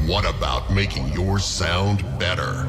What about making your sound better?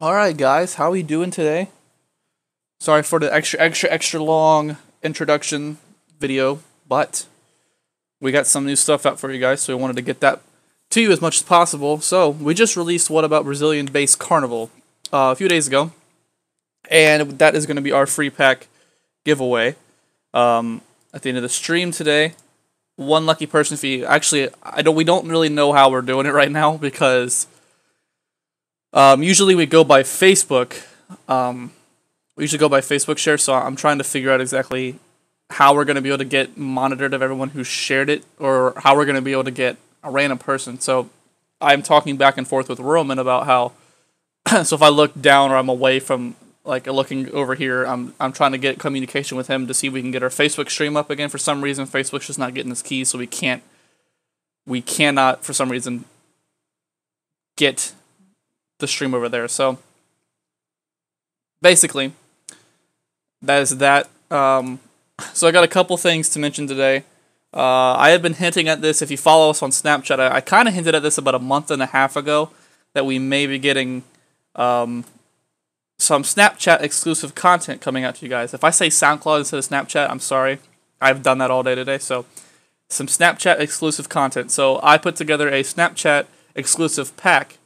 Alright guys, how we doing today? Sorry for the extra long introduction video, but we got some new stuff out for you guys, so we wanted to get that to you as much as possible. So, we just released What About Brazilian-based Carnival a few days ago, and that is going to be our free pack giveaway at the end of the stream today. One lucky person fee. Actually, we don't really know how we're doing it right now because usually we go by Facebook. We usually go by Facebook share, so I'm trying to figure out exactly how we're going to be able to get monitored of everyone who shared it, or how we're going to be able to get a random person. So I'm talking back and forth with Roman about how, so if I look down or I'm away from, like, looking over here, I'm trying to get communication with him to see if we can get our Facebook stream up again. For some reason, Facebook's just not getting its keys, so we cannot, for some reason, get the stream over there. So basically, that is that. So I got a couple things to mention today. I have been hinting at this. If you follow us on Snapchat, I kind of hinted at this about a month and a half ago, that we may be getting some Snapchat exclusive content coming out to you guys. If I say SoundCloud instead of Snapchat, I'm sorry. I've done that all day today. So some Snapchat exclusive content. So I put together a Snapchat exclusive pack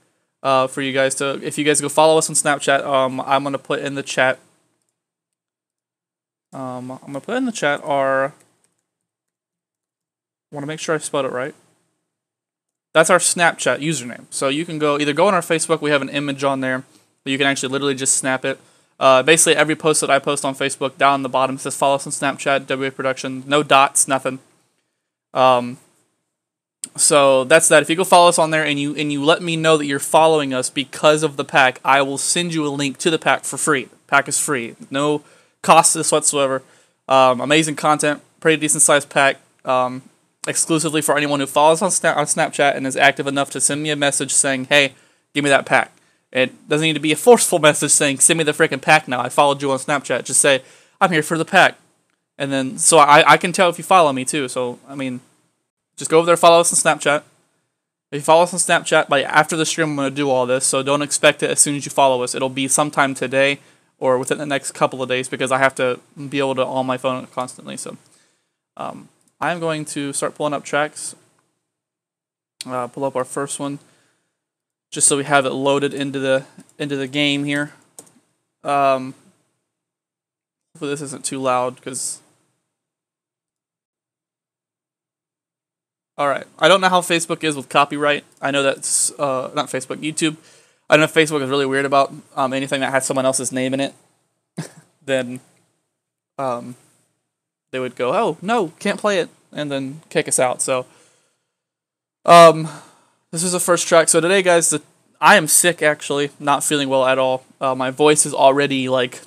for you guys to, if you guys go follow us on Snapchat, I'm going to put in the chat, our, I want to make sure I spelled it right. That's our Snapchat username. So you can either go on our Facebook, we have an image on there, but you can actually literally just snap it. Basically every post that I post on Facebook, down the bottom says follow us on Snapchat, WA Production, no dots, nothing. So that's that. If you go follow us on there and you let me know that you're following us because of the pack, I will send you a link to the pack for free. The pack is free. No cost to this whatsoever. Amazing content. Pretty decent sized pack. Exclusively for anyone who follows on Snapchat and is active enough to send me a message saying, hey, give me that pack. It doesn't need to be a forceful message saying, send me the freaking pack now. I followed you on Snapchat. Just say, I'm here for the pack. And then, so I can tell if you follow me too. So, I mean, just go over there, follow us on Snapchat. If you follow us on Snapchat, after the stream, I'm going to do all this. So don't expect it as soon as you follow us. It'll be sometime today or within the next couple of days because I have to be able to on my phone constantly. So I'm going to start pulling up tracks. Pull up our first one, just so we have it loaded into the game here. Hopefully this isn't too loud because. Alright, I don't know how Facebook is with copyright. I know that's, not Facebook, YouTube. I don't know if Facebook is really weird about anything that has someone else's name in it. Then they would go, oh, no, can't play it, and then kick us out. So, this is the first track. So today, guys, I am sick, actually, not feeling well at all. My voice is already, like,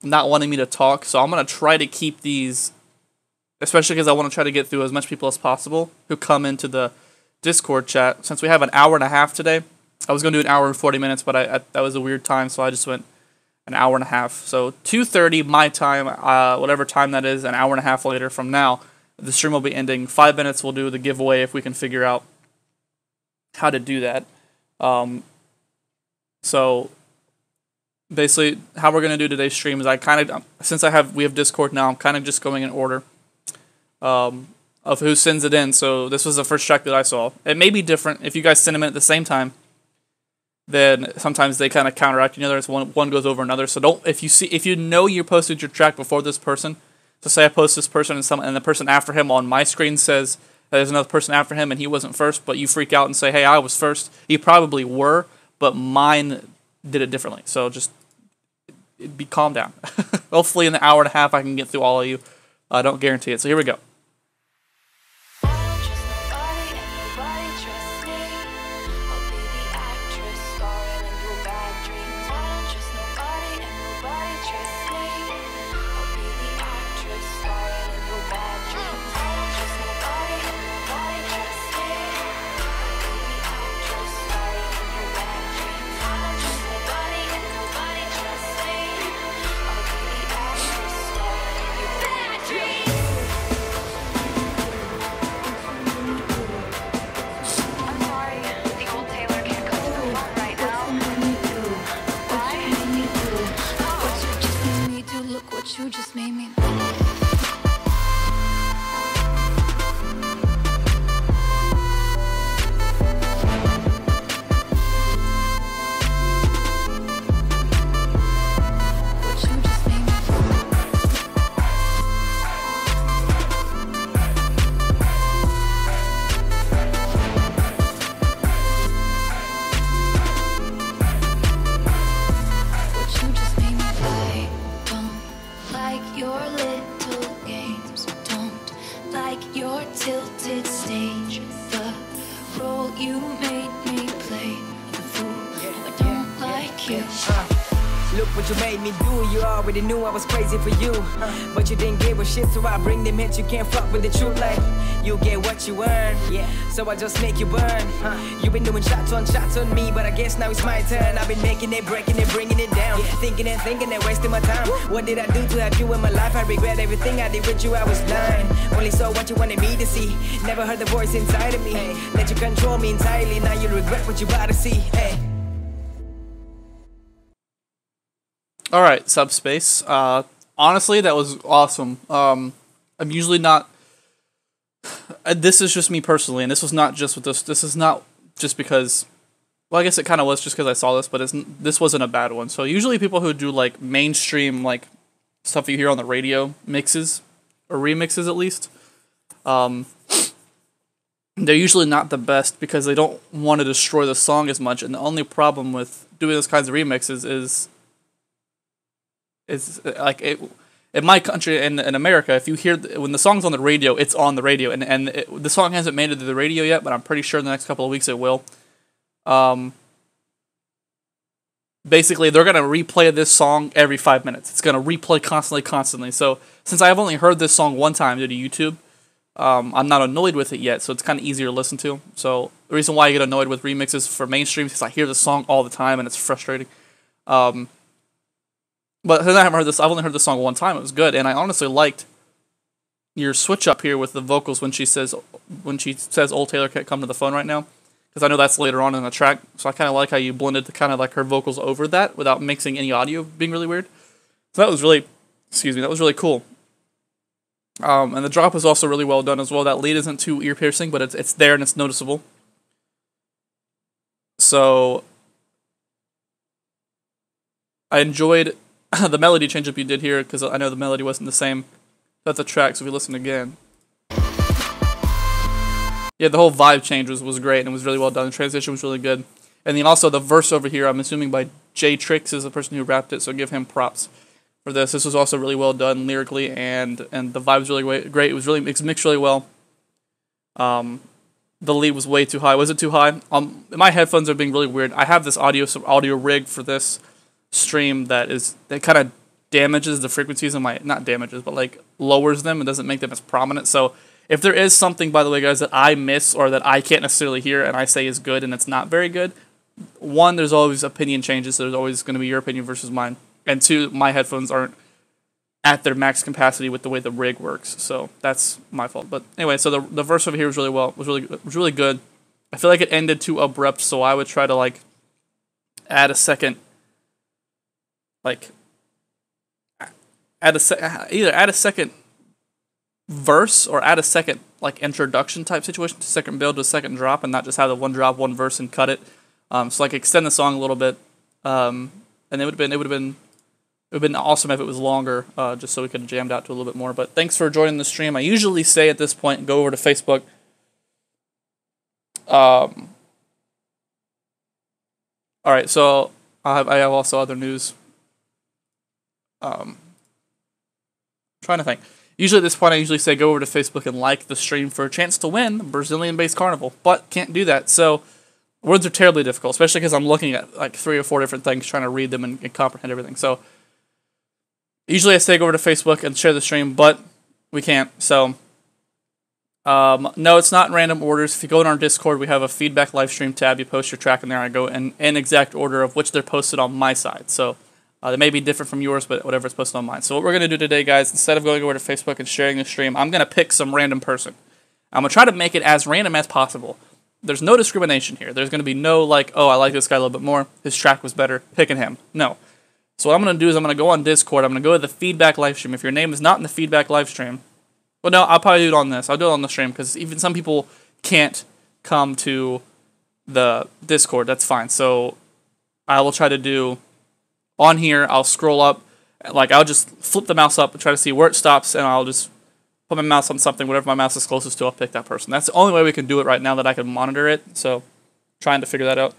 not wanting me to talk, so I'm going to try to keep these, especially because I want to try to get through as much people as possible who come into the Discord chat. Since we have an hour and a half today, I was going to do an hour and 40 minutes, but that was a weird time, so I just went an hour and a half. So 2:30 my time, whatever time that is, an hour and a half later from now, the stream will be ending. 5 minutes we'll do the giveaway if we can figure out how to do that. So basically, how we're going to do today's stream is since we have Discord now, I'm kind of just going in order of who sends it in. So this was the first track that I saw. It may be different if you guys send them in at the same time. Then sometimes they kind of counteract each other. It's one goes over another. So if you know you posted your track before this person. So say I post this person and the person after him on my screen says that there's another person after him and he wasn't first, but you freak out and say, hey, I was first. You probably were, but mine did it differently. So just calm down. Hopefully in the hour and a half I can get through all of you. I don't guarantee it. So here we go. you. Look what you made me do, you already knew I was crazy for you. But you didn't give a shit, so I bring them hits, you can't fuck with the truth. Like, you get what you earn, so I just make you burn. You've been doing shots on me, but I guess now it's my turn. I've been making it, breaking it, bringing it down. Thinking and wasting my time. What did I do to have you in my life? I regret everything I did with you, I was blind. Only saw what you wanted me to see. Never heard the voice inside of me. Let you control me entirely, now you regret what you about to see. Hey. All right, Subspace. Honestly, that was awesome. I'm usually not. This is just me personally, and this was not just with this. This is not just because. Well, I guess it kind of was just because I saw this, but this wasn't a bad one. So usually people who do like mainstream like stuff you hear on the radio mixes or remixes at least, they're usually not the best because they don't want to destroy the song as much. And the only problem with doing those kinds of remixes is like in my country, in America, if you hear when the song's on the radio, it's on the radio, and the song hasn't made it to the radio yet, but I'm pretty sure in the next couple of weeks it will. Basically, they're gonna replay this song every 5 minutes. It's gonna replay constantly. So since I've only heard this song one time due to YouTube, I'm not annoyed with it yet. So it's kind of easier to listen to. So the reason why I get annoyed with remixes for mainstream is because I hear the song all the time and it's frustrating. But since I haven't heard this, I've only heard this song one time. It was good, and I honestly liked your switch up here with the vocals when she says "Old Taylor can't come to the phone right now," because I know that's later on in the track. So I kind of like how you blended the kind of like her vocals over that without mixing any audio being really weird. So that was really, that was really cool. And the drop was also really well done as well. That lead isn't too ear piercing, but it's there and it's noticeable. So I enjoyed the melody change up you did here, because I know the melody wasn't the same. That's the track, so if we listen again. Yeah, the whole vibe change was great, and it was really well done. The transition was really good. And then also the verse over here, I'm assuming by J Trix is the person who rapped it, so give him props for this. This was also really well done lyrically, and the vibe was really great. It was mixed really well. The lead was way too high. Was it too high? My headphones are being really weird. I have this audio rig for this stream that kind of damages the frequencies of not damages, but like lowers them and doesn't make them as prominent. So if there is something, by the way, guys, that I miss or that I can't necessarily hear and I say is good and it's not very good, one, there's always opinion changes. So there's always going to be your opinion versus mine. And two, my headphones aren't at their max capacity with the way the rig works. So that's my fault. But anyway, so the verse over here was really good. I feel like it ended too abrupt, so I would try to like add a second. Either add a second verse or add a second like introduction type situation to second build to a second drop, and not just have the one drop, one verse, and cut it. So like extend the song a little bit, and it would have been awesome if it was longer, just so we could have jammed out to a little bit more. But thanks for joining the stream. I usually say at this point, go over to Facebook. All right, so I have also other news. Trying to think. Usually at this point, I usually say go over to Facebook and like the stream for a chance to win Brazilian-based Carnival, but can't do that. So words are terribly difficult, especially because I'm looking at like 3 or 4 different things, trying to read them and comprehend everything. So usually I say go over to Facebook and share the stream, but we can't. So no, it's not in random orders. If you go in our Discord, we have a feedback live stream tab. You post your track in there. I go in exact order of which they're posted on my side. So they may be different from yours, but whatever is posted on mine. So what we're going to do today, guys, instead of going over to Facebook and sharing the stream, I'm going to pick some random person. I'm going to try to make it as random as possible. There's no discrimination here. There's going to be no, like, oh, I like this guy a little bit more. His track was better. Picking him. No. So what I'm going to do is I'm going to go on Discord. I'm going to go to the feedback live stream. If your name is not in the feedback live stream, well, no, I'll probably do it on this. I'll do it on the stream, because even some people can't come to the Discord. That's fine. So I will try to do... On here, I'll scroll up, like I'll just flip the mouse up and try to see where it stops, and I'll just put my mouse on something, whatever my mouse is closest to, I'll pick that person. That's the only way we can do it right now that I can monitor it, so trying to figure that out.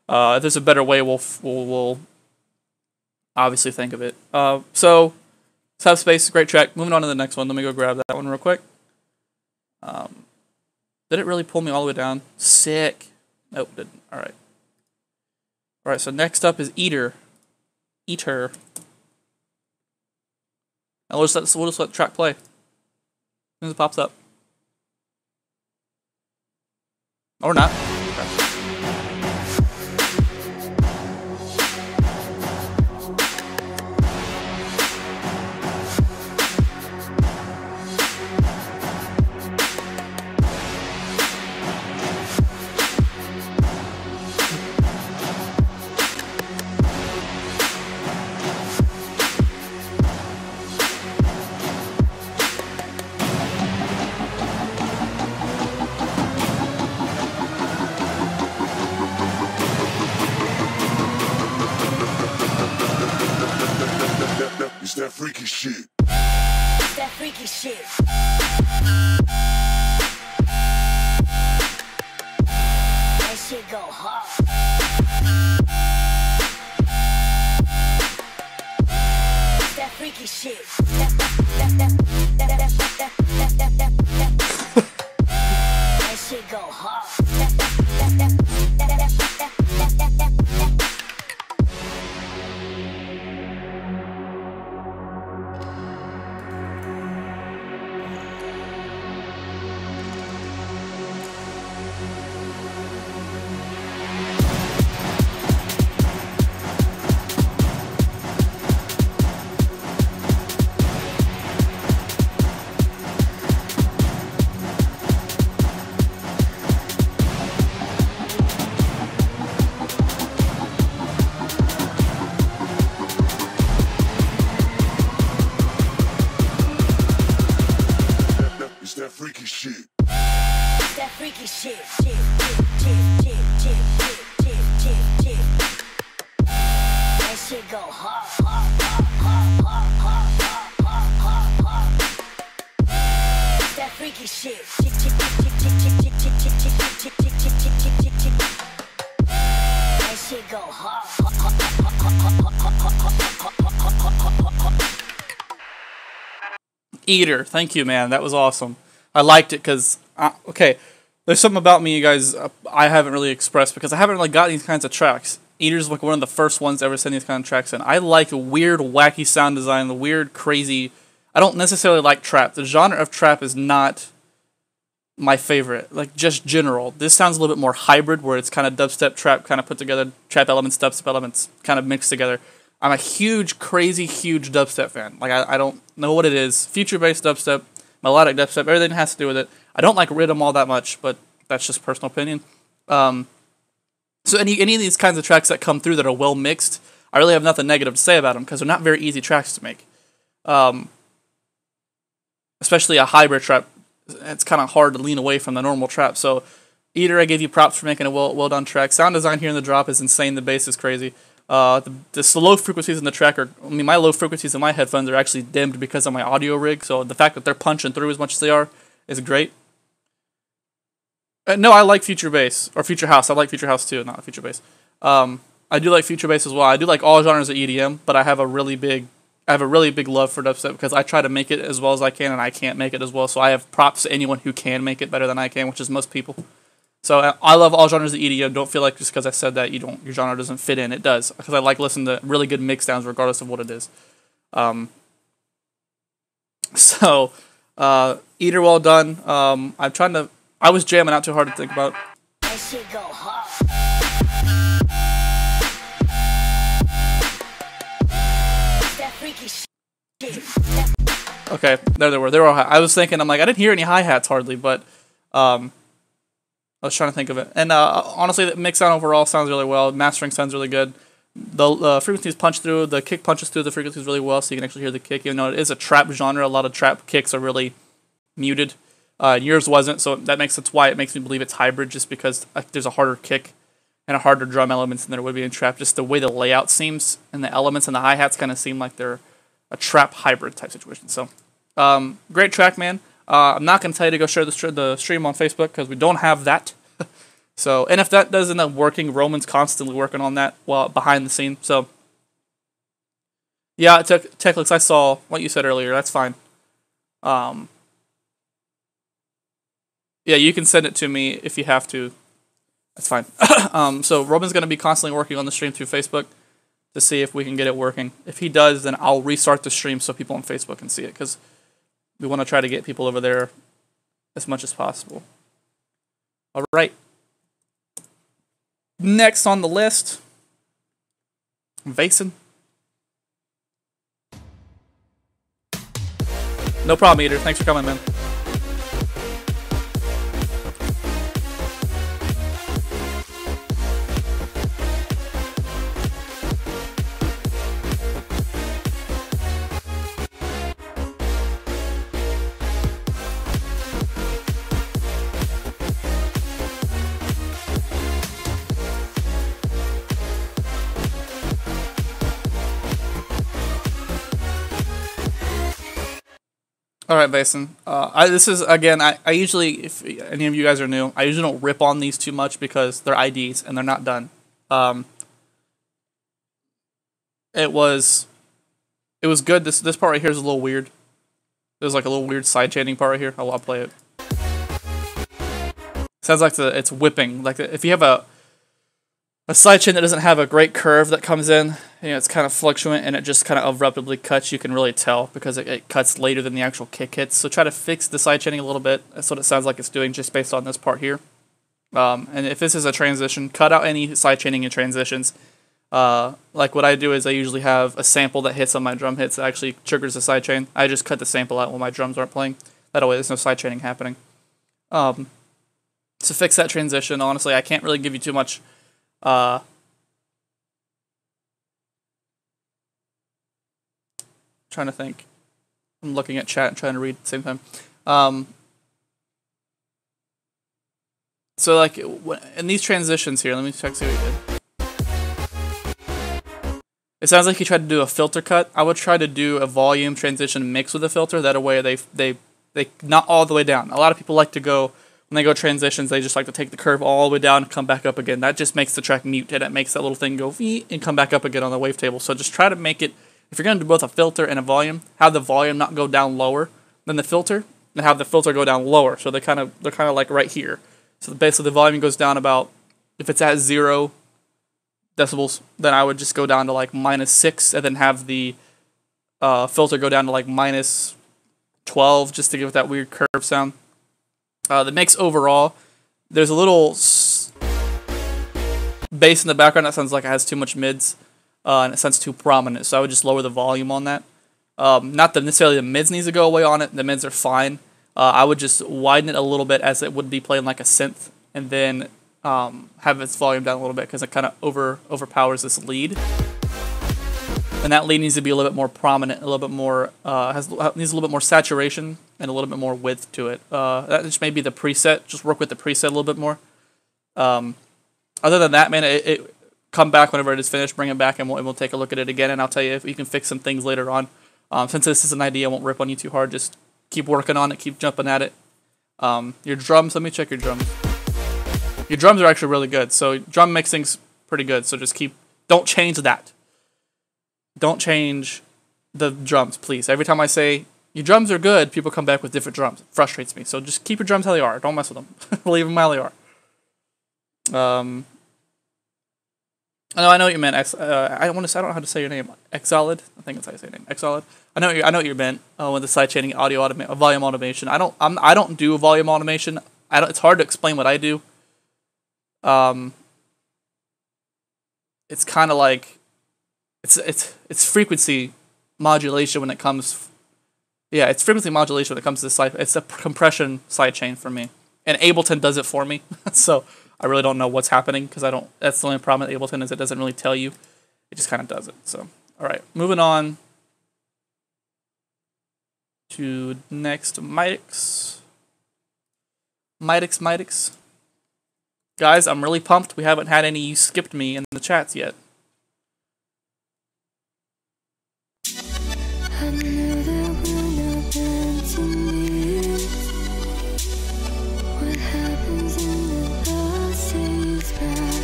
If there's a better way, we'll obviously think of it. So, Subspace, great track. Moving on to the next one. Let me go grab that one real quick. Did it really pull me all the way down? Sick. Nope, didn't. Alright. Alright, so next up is Eater. Eater. And we'll just let the track play. As soon as it pops up. Or not. It's that freaky shit. It's that freaky shit. That shit go hard. It's that freaky shit. That shit go hard. It's that freaky shit. It's that freaky shit. That shit go hard. It's that freaky shit. That shit go hard. Eater, thank you, man. That was awesome. I liked it because, okay, there's something about me, you guys, I haven't really expressed because I haven't really got these kinds of tracks. Eater's like one of the first ones to ever send these kind of tracks in. I like weird, wacky sound design, the weird, crazy. I don't necessarily like trap. The genre of trap is not my favorite. Like, just general. This sounds a little bit more hybrid, where it's kind of dubstep, trap, kind of put together, trap elements, dubstep elements, kind of mixed together. I'm a huge, crazy, huge dubstep fan. Like, I don't know what it is. Future-based dubstep, melodic dubstep, everything has to do with it. I don't like rhythm all that much, but that's just personal opinion. So any of these kinds of tracks that come through that are well mixed, I really have nothing negative to say about them because they're not very easy tracks to make. Especially a hybrid trap, it's kind of hard to lean away from the normal trap. So, Eater, I give you props for making a well done track. Sound design here in the drop is insane. The bass is crazy. The low frequencies in the track are, I mean, my low frequencies in my headphones are actually dimmed because of my audio rig. So the fact that they're punching through as much as they are is great. No, I like future bass or future house. I like future house too, not future bass. I do like future bass as well. I do like all genres of EDM, but I have a really big love for dubstep because I try to make it as well as I can, and I can't make it as well. So I have props to anyone who can make it better than I can, which is most people. So I love all genres of EDM. Don't feel like just because I said that your genre doesn't fit in. It does, because I like listening to really good mix downs regardless of what it is. Eater, well done. I was jamming out too hard to think about. That shit go hard. That freaky shit. Okay, there they were. They were all I was thinking, I'm like, I didn't hear any hi-hats hardly, but I was trying to think of it. And honestly, the mix sound overall sounds really well. Mastering sounds really good. The frequencies punch through. The kick punches through the frequencies really well, so you can actually hear the kick. Even though it is a trap genre, a lot of trap kicks are really muted. Yours wasn't, so that's why it makes me believe it's hybrid, just because there's a harder kick and a harder drum elements than there would be in trap. Just the way the layout seems, and the elements and the hi-hats kind of seem like they're a trap hybrid type situation. So, great track, man. I'm not going to tell you to go share the stream on Facebook, because we don't have that. So, and if that does end up working, Roman's constantly working on that while behind the scene. So, yeah, Techlix, I saw what you said earlier. That's fine. Yeah, you can send it to me if you have to. That's fine. So Robin's going to be constantly working on the stream through Facebook to see if we can get it working. If he does, then I'll restart the stream so people on Facebook can see it, because we want to try to get people over there as much as possible. All right. Next on the list, Vason. No problem, Eater. Thanks for coming, man. All right, Vason. This is, again, I usually, if any of you guys are new, I usually don't rip on these too much because they're IDs and they're not done. It was good. This part right here is a little weird. There's like a little weird side chaining part right here. I'll play it. Sounds like it's whipping. Like if you have a side chain that doesn't have a great curve that comes in, you know, it's kind of fluctuant and it just kind of abruptly cuts, you can really tell because it cuts later than the actual kick hits. So try to fix the side chaining a little bit. That's what it sounds like it's doing just based on this part here. And if this is a transition, cut out any side chaining and transitions. Like what I do is I usually have a sample that hits on my drum hits that actually triggers the side chain. I just cut the sample out when my drums aren't playing. That way there's no side chaining happening. To fix that transition, honestly, I can't really give you too much trying to think. I'm looking at chat and trying to read at the same time. So like in these transitions here, let me check see what he did. It sounds like he tried to do a filter cut. I would try to do a volume transition mix with a filter. That way they not all the way down. A lot of people like to go, when they go transitions, they just like to take the curve all the way down and come back up again. That just makes the track mute, and it makes that little thing go and come back up again on the wavetable. So just try to make it, if you're going to do both a filter and a volume, have the volume not go down lower than the filter, and have the filter go down lower. So they're kind of like right here. So basically the volume goes down about, if it's at 0 decibels, then I would just go down to like -6, and then have the filter go down to like -12, just to give it that weird curve sound. The mix overall, there's a little bass in the background that sounds like it has too much mids, and it sounds too prominent, so I would just lower the volume on that. Not that necessarily the mids needs to go away on it, the mids are fine. I would just widen it a little bit as it would be playing like a synth, and then have its volume down a little bit because it kind of overpowers this lead. And that lead needs to be a little bit more prominent, a little bit more, needs a little bit more saturation and a little bit more width to it. That just may be the preset. Just work with the preset a little bit more. Other than that, man, it come back whenever it is finished, bring it back, and we'll take a look at it again, and I'll tell you if you can fix some things later on. Since this is an idea, I won't rip on you too hard. Just keep working on it, keep jumping at it. Your drums, let me check your drums. Your drums are actually really good, so drum mixing's pretty good, so just don't change that. Don't change the drums, please. Every time I say, your drums are good, people come back with different drums. It frustrates me. So just keep your drums how they are. Don't mess with them. Leave them how they are. I know what you meant. I don't know how to say your name. Exolid? I think that's how you say your name. Exolid? I know what you meant with the side chaining, volume automation. I don't do volume automation. It's hard to explain what I do. It's kind of like, it's frequency modulation when it comes. Yeah, it's frequency modulation when it comes to the side. It's a compression sidechain for me, and Ableton does it for me. So I really don't know what's happening because that's the only problem with Ableton is it doesn't really tell you. It just kind of does it. So all right, moving on to next Mitix. Guys, I'm really pumped. We haven't had any "you skipped me" in the chats yet. I knew that we're not meant to meet. What happens in the past stays back.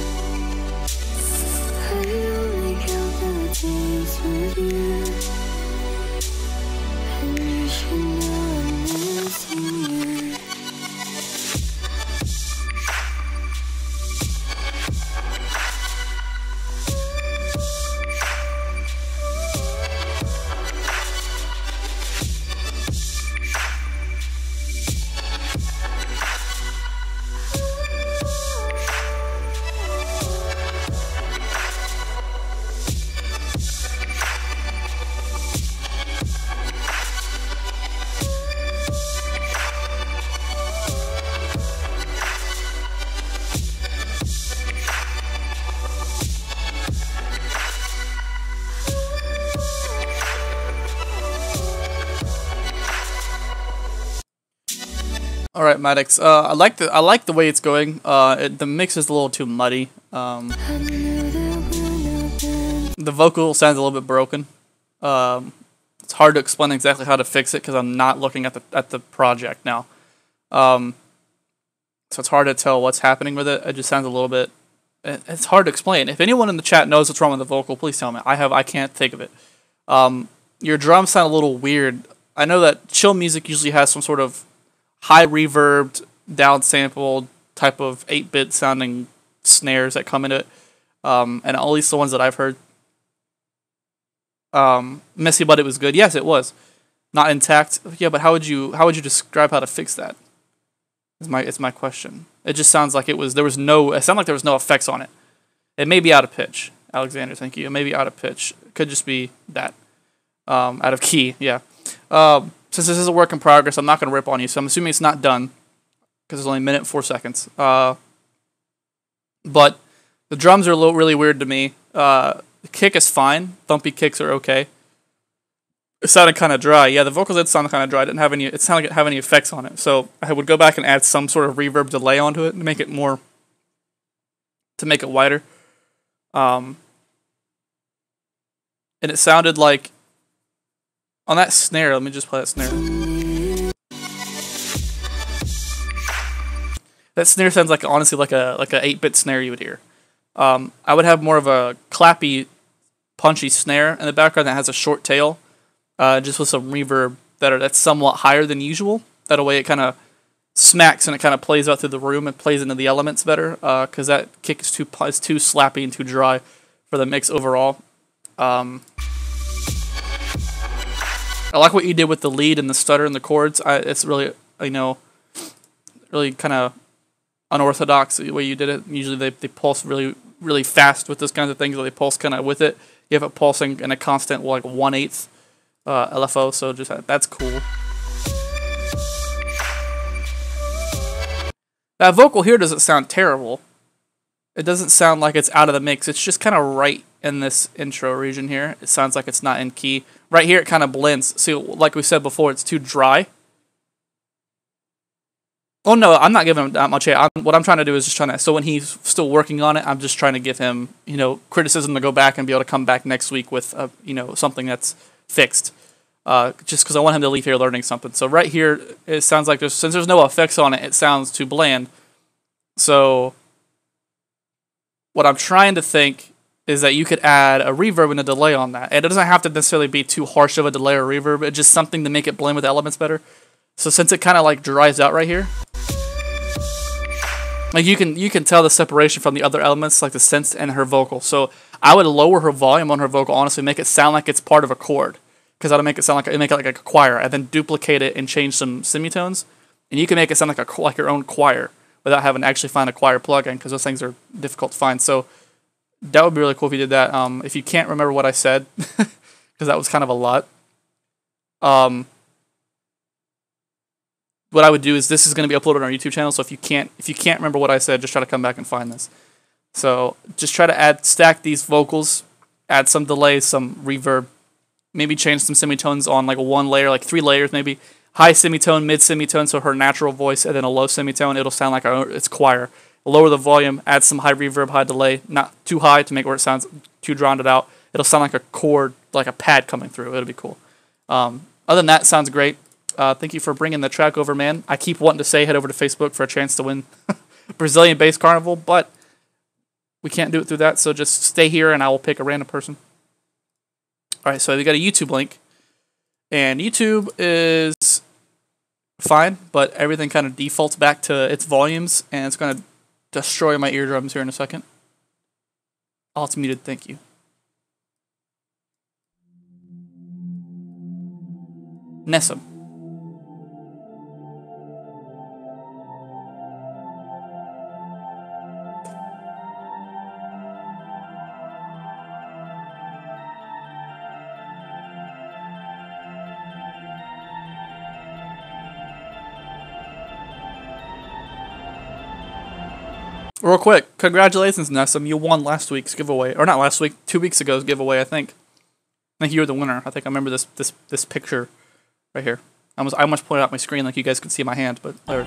I only count the days with you, and you should know I'm missing you. All right, Maddox. I like the way it's going. The mix is a little too muddy. I knew there would have been The vocal sounds a little bit broken. It's hard to explain exactly how to fix it because I'm not looking at the project now. So it's hard to tell what's happening with it. It just sounds a little bit. It's hard to explain. If anyone in the chat knows what's wrong with the vocal, please tell me. I can't think of it. Your drums sound a little weird. I know that chill music usually has some sort of high reverbed, downsampled type of 8-bit sounding snares that come in it, and at least the ones that I've heard. Messy, but it was good. Yes, it was not intact. Yeah, but how would you describe how to fix that? It's my question. It just sounds like it sounded like there was no effects on it. It may be out of pitch, Alexander. Thank you. It may be out of pitch. It could just be that out of key. Yeah. Since this is a work in progress, I'm not going to rip on you, so I'm assuming it's not done because it's only a minute and 4 seconds. But the drums are really weird to me. The kick is fine. Thumpy kicks are okay. It sounded kind of dry. Yeah, the vocals did sound kind of dry. It sounded like it didn't have any effects on it. So I would go back and add some sort of reverb delay onto it to make it wider. And it sounded like on that snare. Let me just play that snare. That snare sounds like honestly like a 8-bit snare you would hear. I would have more of a clappy, punchy snare in the background that has a short tail, just with some reverb that's somewhat higher than usual. That way it kind of smacks and it kind of plays out through the room and plays into the elements better. Because that kick is too slappy and too dry for the mix overall. I like what you did with the lead and the stutter and the chords. It's really, really kind of unorthodox the way you did it. Usually they pulse really, really fast with those kinds of things, or they pulse kind of with it. You have it pulsing in a constant, like 1/8 LFO, so that's cool. That vocal here doesn't sound terrible. It doesn't sound like it's out of the mix. It's just kind of right in this intro region here. It sounds like it's not in key. Right here, it kind of blends. See, like we said before, it's too dry. Oh no, I'm not giving him that much hate. What I'm trying to do is just so when he's still working on it, I'm just trying to give him, criticism to go back and be able to come back next week with, something that's fixed. Just because I want him to leave here learning something. So right here, it sounds like since there's no effects on it, it sounds too bland. So what I'm trying to think is that you could add a reverb and a delay on that. And it doesn't have to necessarily be too harsh of a delay or reverb. It's just something to make it blend with the elements better. So since it kind of like dries out right here, like you can tell the separation from the other elements, like the synth and her vocal. So I would lower her volume on her vocal, honestly, make it sound like it's part of a chord, because that'll make it sound like a choir, and then duplicate it and change some semitones, and you can make it sound like your own choir without having to actually find a choir plugin, because those things are difficult to find. So that would be really cool if you did that. If you can't remember what I said, because that was kind of a lot. What I would do is, this is going to be uploaded on our YouTube channel. So if you can't remember what I said, just try to come back and find this. So just try to stack these vocals, add some delays, some reverb, maybe change some semitones on like one layer, like 3 layers maybe. High semitone, mid semitone, so her natural voice, and then a low semitone. It'll sound like it's choir. Lower the volume, add some high reverb, high delay, not too high to make it where it sounds too drowned out. It'll sound like a chord, like a pad coming through. It'll be cool. Other than that, sounds great. Thank you for bringing the track over, man. I keep wanting to say head over to Facebook for a chance to win Brazilian-based Carnival, but we can't do it through that, so just stay here and I will pick a random person. Alright, so we got a YouTube link, and YouTube is fine, but everything kind of defaults back to its volumes, and it's going to destroy my eardrums here in a second. Oh, it's muted, thank you. Nessum. Real quick, congratulations, Nessum. You won last week's giveaway. Or not last week, 2 weeks ago's giveaway, I think. I think you were the winner. I think I remember this picture right here. I almost pointed out my screen like you guys could see my hand, but there.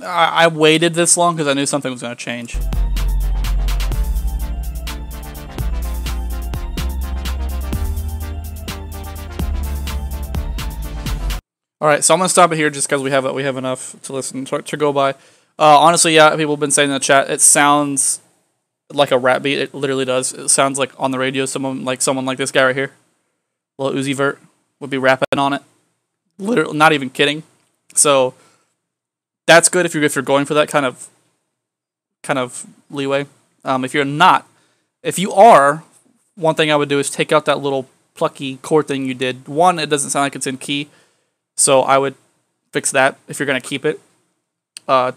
I waited this long because I knew something was going to change. All right, so I'm gonna stop it here just because we have enough to listen to go by. Honestly, yeah, people have been saying in the chat it sounds like a rap beat. It literally does. It sounds like on the radio someone like this guy right here, Lil Uzi Vert, would be rapping on it. Literally, not even kidding. So that's good if you're going for that kind of leeway. If you're not, if you are, one thing I would do is take out that little plucky chord thing you did. One, it doesn't sound like it's in key, so I would fix that if you're gonna keep it.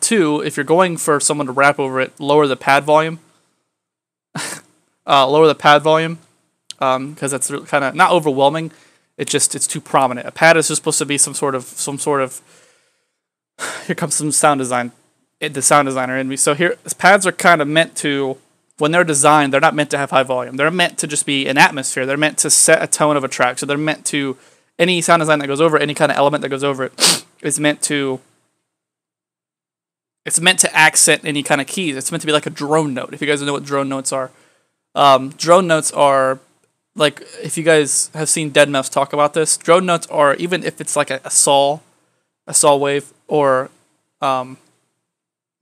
Two, if you're going for someone to rap over it, lower the pad volume. Because that's kind of not overwhelming. It's too prominent. A pad is just supposed to be some sort of. Here comes some sound design. The sound designer in me. So here, pads are kind of meant to, when they're designed, they're not meant to have high volume. They're meant to just be an atmosphere. They're meant to set a tone of a track. So they're meant to, any sound design that goes over it, any kind of element that goes over it, is meant to. It's meant to accent any kind of keys. It's meant to be like a drone note. If you guys know what drone notes are, drone notes are like, if you guys have seen Deadmau5 talk about this, drone notes are, even if it's like a saw wave, or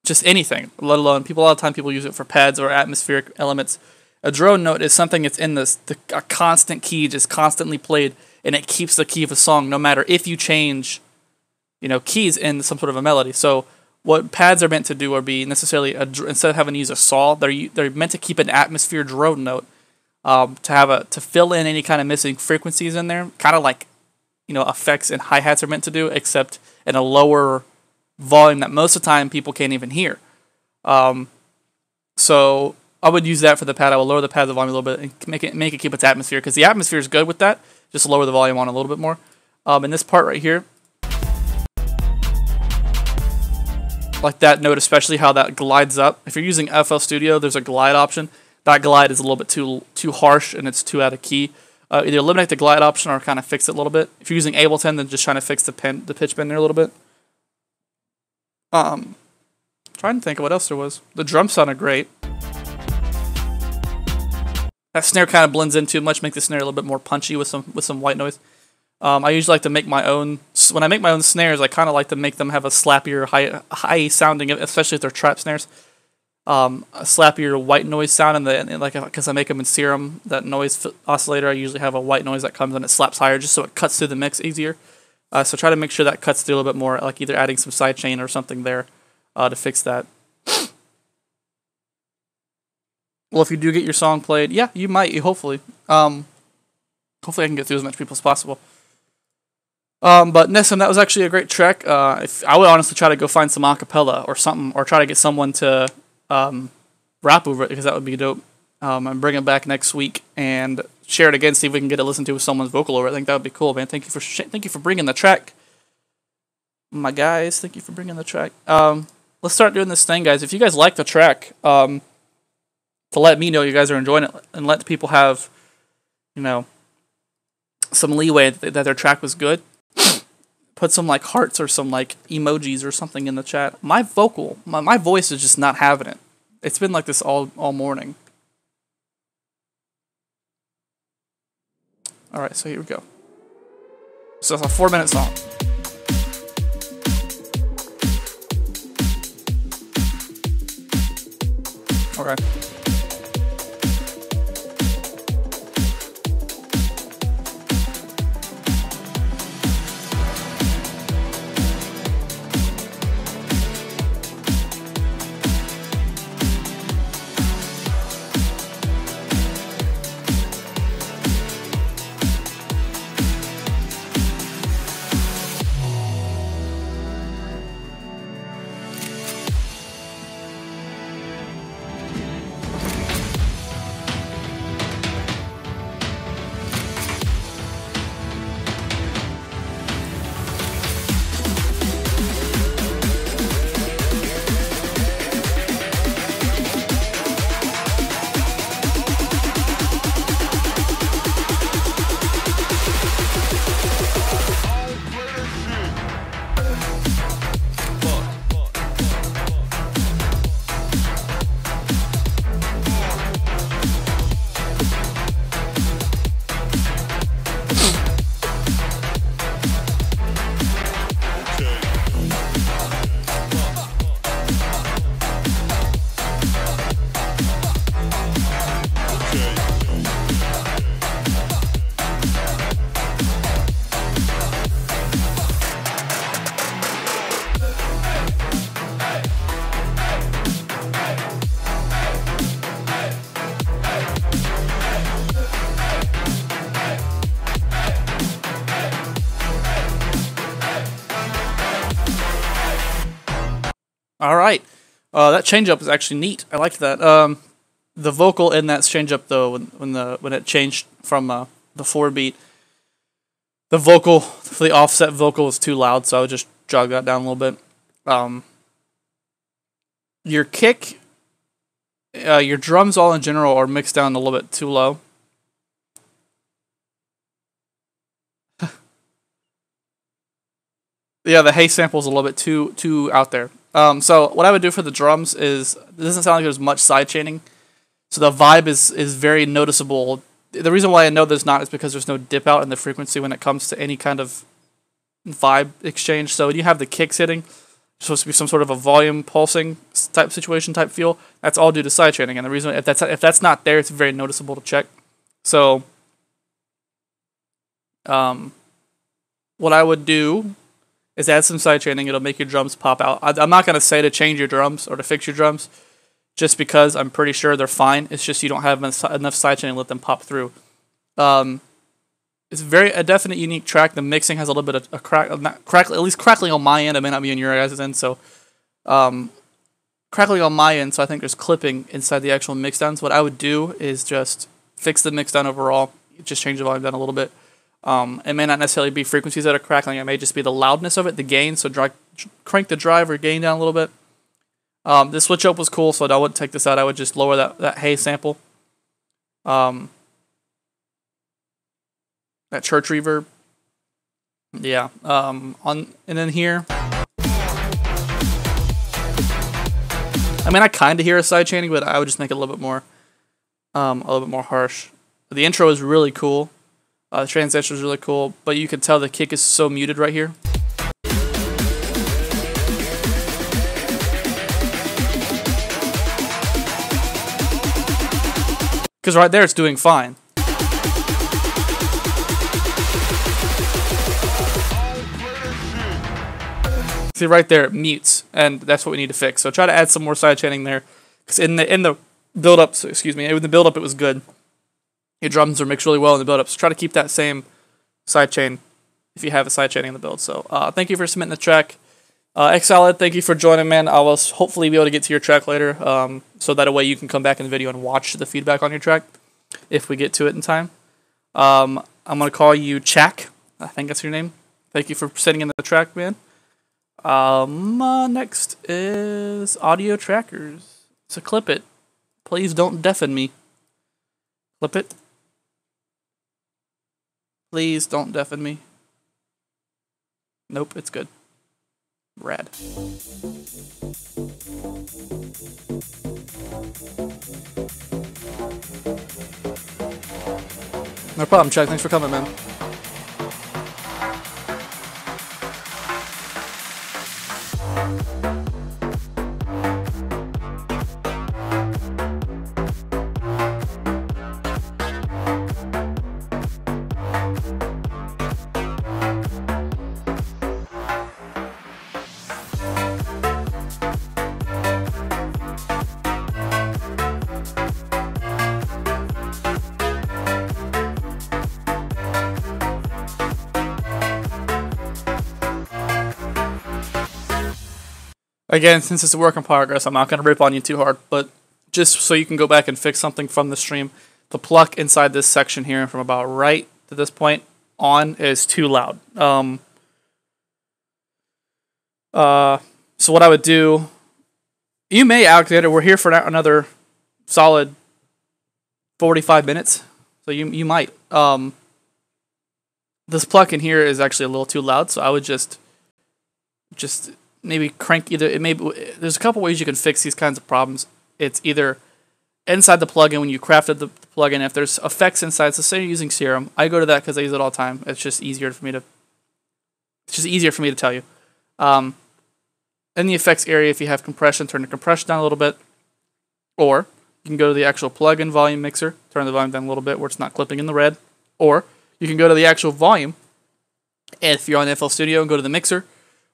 just anything, let alone a lot of time people use it for pads or atmospheric elements. A drone note is something that's in a constant key, just constantly played, and it keeps the key of a song no matter if you change, keys in some sort of a melody. So what pads are meant to do, or be necessarily instead of having to use a saw, they're meant to keep an atmosphere drone note, to fill in any kind of missing frequencies in there, kind of like effects and hi-hats are meant to do, except in a lower volume that most of the time people can't even hear. So I would use that for the pad. I would lower the pad volume a little bit and make it keep its atmosphere, because the atmosphere is good with that. Just lower the volume on a little bit more. In this part right here, like that note, especially how that glides up. If you're using FL Studio, there's a glide option. That glide is a little bit too harsh and it's too out of key. Either eliminate the glide option or kind of fix it a little bit. If you're using Ableton, then just trying to fix the pitch bend there a little bit. Trying to think of what else there was. The drum sounded great. That snare kind of blends in too much, make the snare a little bit more punchy with some white noise. I usually like to make my own. When I make my own snares, I kind of like to make them have a slappier, high sounding, especially if they're trap snares. A slappier white noise sound, and like because I make them in Serum, that noise oscillator, I usually have a white noise that comes and it slaps higher, just so it cuts through the mix easier. So try to make sure that cuts through a little bit more, like either adding some sidechain or something there to fix that. Well, if you do get your song played, yeah, you might. Hopefully, hopefully I can get through as much people as possible. But Nissim, that was actually a great track. If I would honestly try to go find some acapella or something, or try to get someone to rap over it, because that would be dope. And bring it back next week and share it again, see if we can get it listened to with someone's vocal over it. I think that would be cool, man. Thank you for bringing the track, my guys. Thank you for bringing the track. Let's start doing this thing, guys. If you guys like the track, to let me know you guys are enjoying it, and let the people have, some leeway that their track was good. put some like hearts or some like emojis or something in the chat. My voice is just not having it. It's been like this all morning. All right, so here we go. So it's a 4-minute song. Okay. All right, that change up is actually neat. I liked that. The vocal in that change up though, when it changed from the 4-beat, the vocal for the offset vocal was too loud, so I would just jog that down a little bit. Your kick, your drums all in general are mixed down a little bit too low. Yeah, the hay sample is a little bit too out there. So what I would do for the drums is, it doesn't sound like there's much side chaining, so the vibe is very noticeable. The reason why I know there's not is because there's no dip out in the frequency when it comes to any kind of vibe exchange. So when you have the kicks hitting, it's supposed to be some sort of a volume pulsing type situation, type feel. That's all due to side chaining, and the reason if that's not there, it's very noticeable to check. So, what I would do is add some side chaining. It'll make your drums pop out. I'm not gonna say to change your drums or to fix your drums, just because I'm pretty sure they're fine. It's just you don't have enough side chaining to let them pop through. It's a definite unique track. The mixing has a little bit of a at least crackling on my end. It may not be on your guys' end. So, crackling on my end. So I think there's clipping inside the actual mixdowns. What I would do is just fix the mixdown overall. Just change the volume down a little bit. It may not necessarily be frequencies that are crackling. It may just be the loudness of it, the gain. So crank the drive or gain down a little bit. This switch up was cool, so I wouldn't take this out. I would just lower that hay sample. That church reverb. Yeah. And then here. I mean, I kind of hear a side chaining, but I would just make it a little bit more harsh. The intro is really cool. The transition is really cool, but you can tell the kick is so muted right here. Because right there it's doing fine. See right there it mutes, and that's what we need to fix. So try to add some more side chaining there. Because in the build up, in the build up it was good. Your drums are mixed really well in the build up. So try to keep that same side chain if you have a side chaining in the build. So thank you for submitting the track. Xsalad, thank you for joining, man. I will hopefully be able to get to your track later, so that way you can come back in the video and watch the feedback on your track if we get to it in time. I'm gonna call you Chak. I think that's your name. Thank you for sending in the track, man. Next is Audio Trackers. So clip it. Please don't deafen me. Clip it. Please don't deafen me. Nope, it's good. Rad. No problem, Chuck. Thanks for coming, man. Again, since it's a work in progress, I'm not going to rip on you too hard, but just so you can go back and fix something from the stream, the pluck inside this section here from about right to this point on is too loud. So what I would do, you may activate it. We're here for another solid 45 minutes, so you might. This pluck in here is actually a little too loud, so I would just maybe crank either. There's a couple ways you can fix these kinds of problems. It's either inside the plugin when you crafted the plugin. If there's effects inside, so say you're using Serum, I go to that because I use it all the time. It's just easier for me to. It's just easier for me to tell you. In the effects area, if you have compression, turn the compression down a little bit, or you can go to the actual plugin volume mixer, turn the volume down a little bit where it's not clipping in the red, or you can go to the actual volume. And if you're on FL Studio, go to the mixer.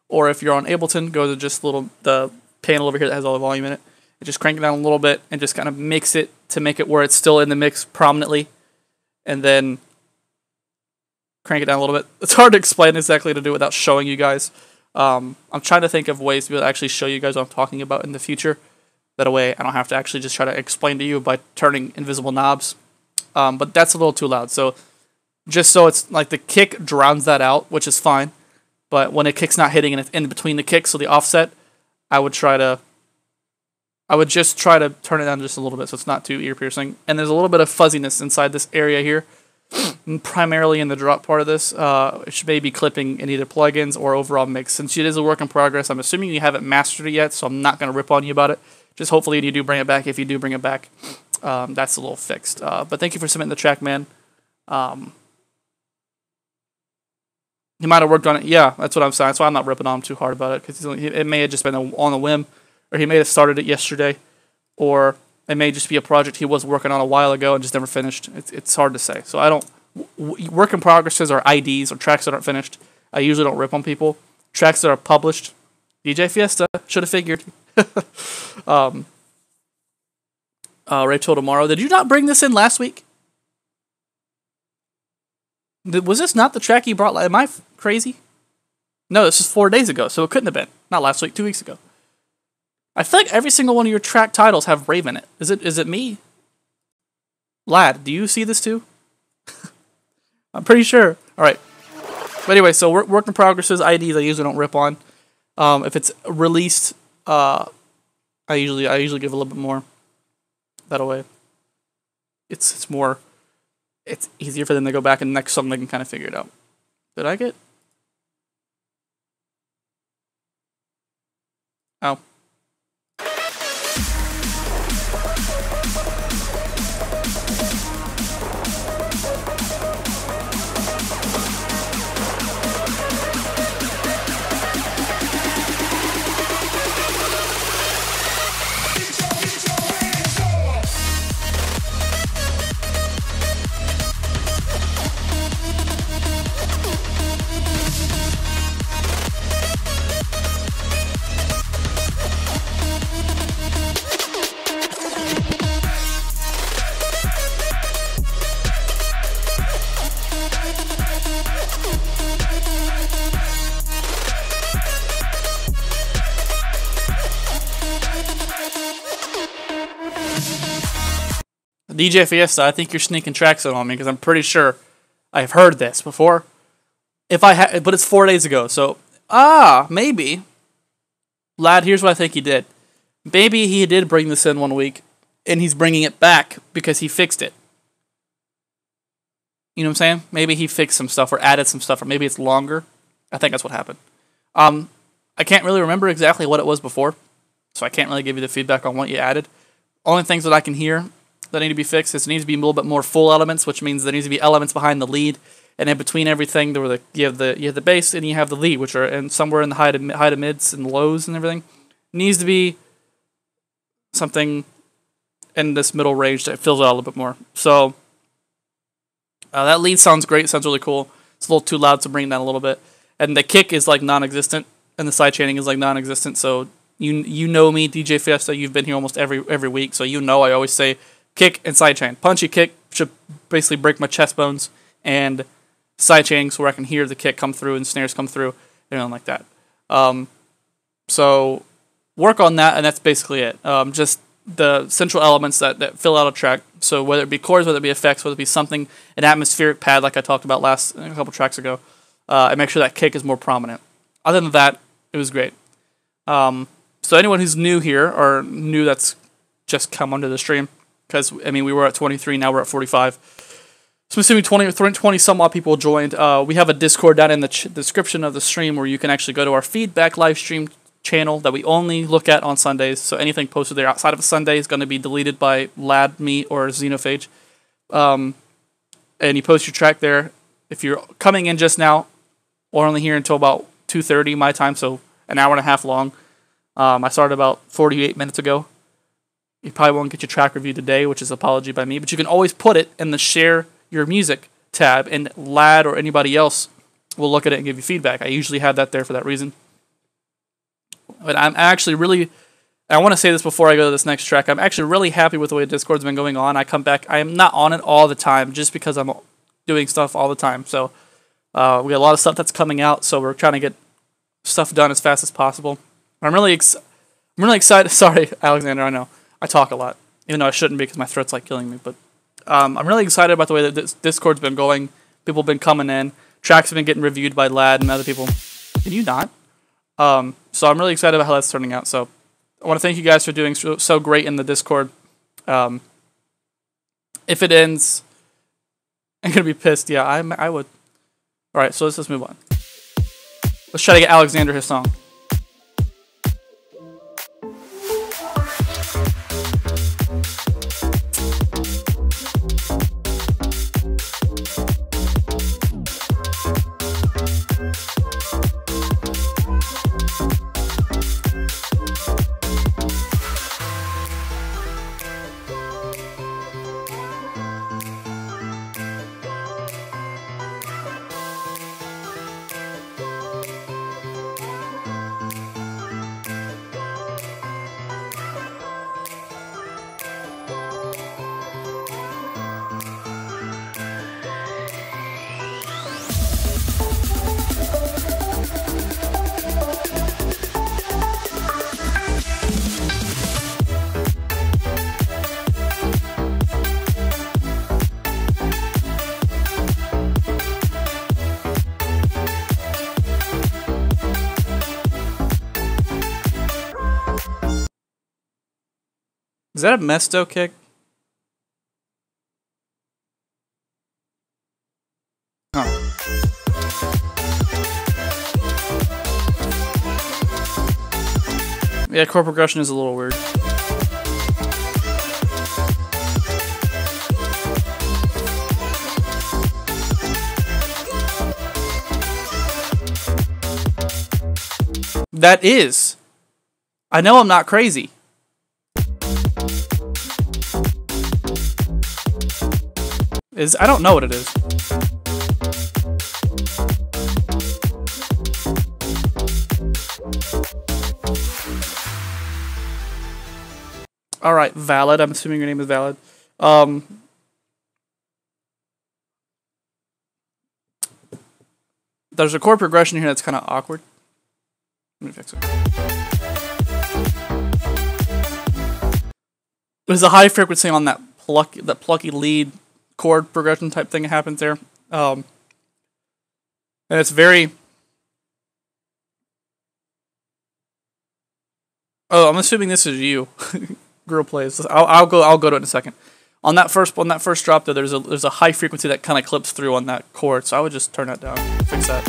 Or if you're on Ableton, go to just the panel over here that has all the volume in it. And just crank it down a little bit and just kind of mix it to make it where it's still in the mix prominently. And then crank it down a little bit. It's hard to explain exactly to do without showing you guys. I'm trying to think of ways to be able to actually show you guys what I'm talking about in the future. That way I don't have to actually just try to explain to you by turning invisible knobs. But that's a little too loud. So just so it's like the kick drowns that out, which is fine. But when a kick's not hitting and it's in between the kicks, so the offset, I would just try to turn it down just a little bit so it's not too ear piercing. And there's a little bit of fuzziness inside this area here, primarily in the drop part of this. It should maybe be clipping in either plugins or overall mix. Since it is a work in progress, I'm assuming you haven't mastered it yet, so I'm not going to rip on you about it. Just hopefully you do bring it back. If you do bring it back, that's a little fixed. But thank you for submitting the track, man. He might have worked on it. Yeah, that's what I'm saying. That's why I'm not ripping on him too hard about it, because it may have just been on a whim, or he may have started it yesterday, or it may just be a project he was working on a while ago and just never finished. It's hard to say. So I don't work in progresses or IDs or tracks that aren't finished. I usually don't rip on people. Tracks that are published, DJ Fiesta should have figured. Rachel tomorrow. Did you not bring this in last week? Was this not the track you brought? Am I crazy? No, this is 4 days ago, so it couldn't have been. Not last week, 2 weeks ago. I feel like every single one of your track titles have Brave in it. Is it me? Lad, do you see this too? I'm pretty sure. Alright. But anyway, so work in progresses, IDs I usually don't rip on. If it's released, I usually give a little bit more. That way. It's more... It's easier for them to go back and the next song they can kind of figure it out. Did I get? Oh. DJ Fiesta, I think you're sneaking tracks on me because I'm pretty sure I've heard this before. But it's 4 days ago, so maybe. Lad, here's what I think he did. Maybe he did bring this in 1 week, and he's bringing it back because he fixed it. You know what I'm saying? Maybe he fixed some stuff or added some stuff, or maybe it's longer. I think that's what happened. I can't really remember exactly what it was before, so I can't really give you the feedback on what you added. Only things that I can hear that need to be fixed is it needs to be a little bit more full elements, which means there needs to be elements behind the lead, and in between everything, there were you have the bass and you have the lead, which are and somewhere in the high to mids and lows and everything. Needs to be something in this middle range that fills it out a little bit more. So that lead sounds great, sounds really cool. It's a little too loud, so bring it down a little bit. And the kick is like non-existent, and the side chaining is like non-existent. So you know me, DJ Fiesta. You've been here almost every week, so you know I always say kick and side chain. Punchy kick should basically break my chest bones, and side chaining so where I can hear the kick come through and snares come through, and like that. So work on that, and that's basically it. Just the central elements that fill out a track. So whether it be chords, whether it be effects, whether it be something, an atmospheric pad like I talked about a couple tracks ago, and make sure that kick is more prominent. Other than that, it was great. So anyone who's new here, or new that's just come onto the stream, because, I mean, we were at 23, now we're at 45. So I'm assuming 20 some odd people joined. We have a Discord down in the description of the stream where you can actually go to our feedback live stream channel that we only look at on Sundays. So anything posted there outside of a Sunday is going to be deleted by Lad, me, or Xenophage. And you post your track there. If you're coming in just now, we're only here until about 2:30 my time, so an hour and a half long. I started about 48 minutes ago. You probably won't get your track review today, which is an apology by me, but you can always put it in the share your music tab, and Lad or anybody else will look at it and give you feedback. I usually have that there for that reason. But I'm actually really, I want to say this before I go to this next track, I'm actually really happy with the way Discord's been going on. I come back, I am not on it all the time, just because I'm doing stuff all the time. So we got a lot of stuff that's coming out, so we're trying to get stuff done as fast as possible. I'm really excited. Sorry, Alexander, I know. I talk a lot, even though I shouldn't because my throat's like killing me. But I'm really excited about the way that this Discord's been going. People have been coming in. Tracks have been getting reviewed by Lad and other people. Can you not? So I'm really excited about how that's turning out. So I want to thank you guys for doing so great in the Discord. If it ends, I'm going to be pissed. Yeah, I would. All right, so let's just move on. Let's try to get Alexander his song. Is that a Mesto kick? Huh. Yeah, chord progression is a little weird. That is. I know I'm not crazy. I don't know what it is. All right, Valid. I'm assuming your name is Valid. There's a chord progression here that's kind of awkward. Let me fix it. There's a high frequency on that plucky lead chord progression type thing that happens there. And it's very... Oh, I'm assuming this is you. Girl plays. I'll go to it in a second. On that first drop though, there's a high frequency that kind of clips through on that chord, so I would just turn that down. Fix that.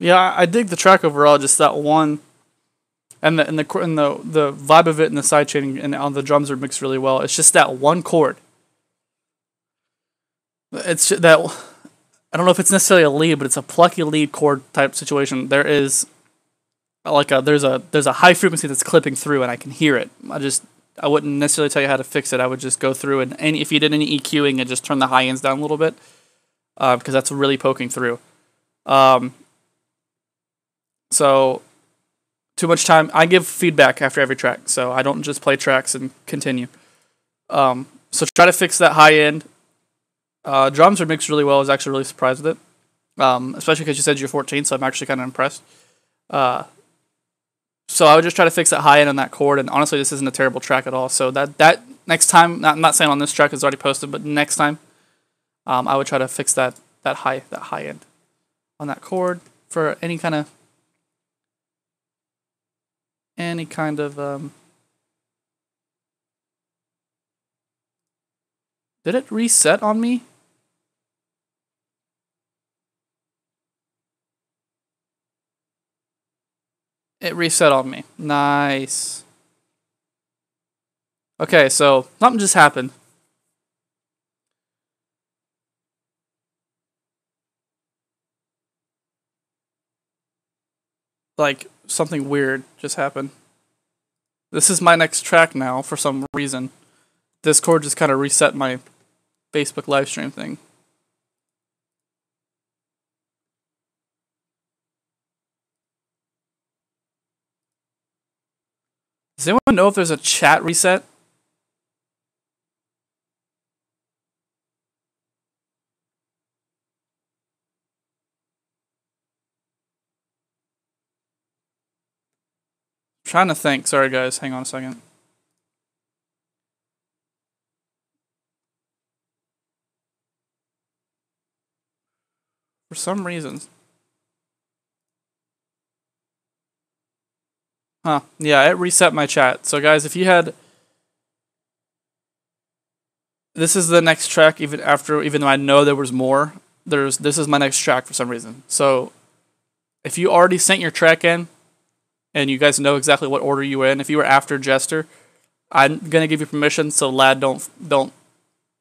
Yeah, I dig the track overall. Just that one, and the vibe of it and the sidechain and on the drums are mixed really well. It's just that one chord. It's that I don't know if it's necessarily a lead, but it's a plucky lead chord type situation. There is like there's a high frequency that's clipping through, and I can hear it. I wouldn't necessarily tell you how to fix it. I would just go through and if you did any EQing, and just turn the high ends down a little bit, because that's really poking through. So, too much time. I give feedback after every track, so I don't just play tracks and continue. So try to fix that high end. Drums are mixed really well. I was actually really surprised with it, especially because you said you're 14, so I'm actually kind of impressed. So I would just try to fix that high end on that chord, and honestly, this isn't a terrible track at all. So that next time, I'm not saying on this track, it's already posted, but next time, I would try to fix that high end on that chord for any kind of Did it reset on me? It reset on me. Nice. Okay, so something just happened. Like, something weird just happened. This is my next track now for some reason. Discord just kind of reset my Facebook live stream thing. Does anyone know if there's a chat reset? I'm trying to think. Sorry guys, hang on a second. For some reasons. Huh. Yeah, it reset my chat. So guys, if you had... This is the next track, even though I know there was more. This is my next track for some reason. So, if you already sent your track in, and you guys know exactly what order you were in, if you were after Jester, I'm gonna give you permission, so lad, don't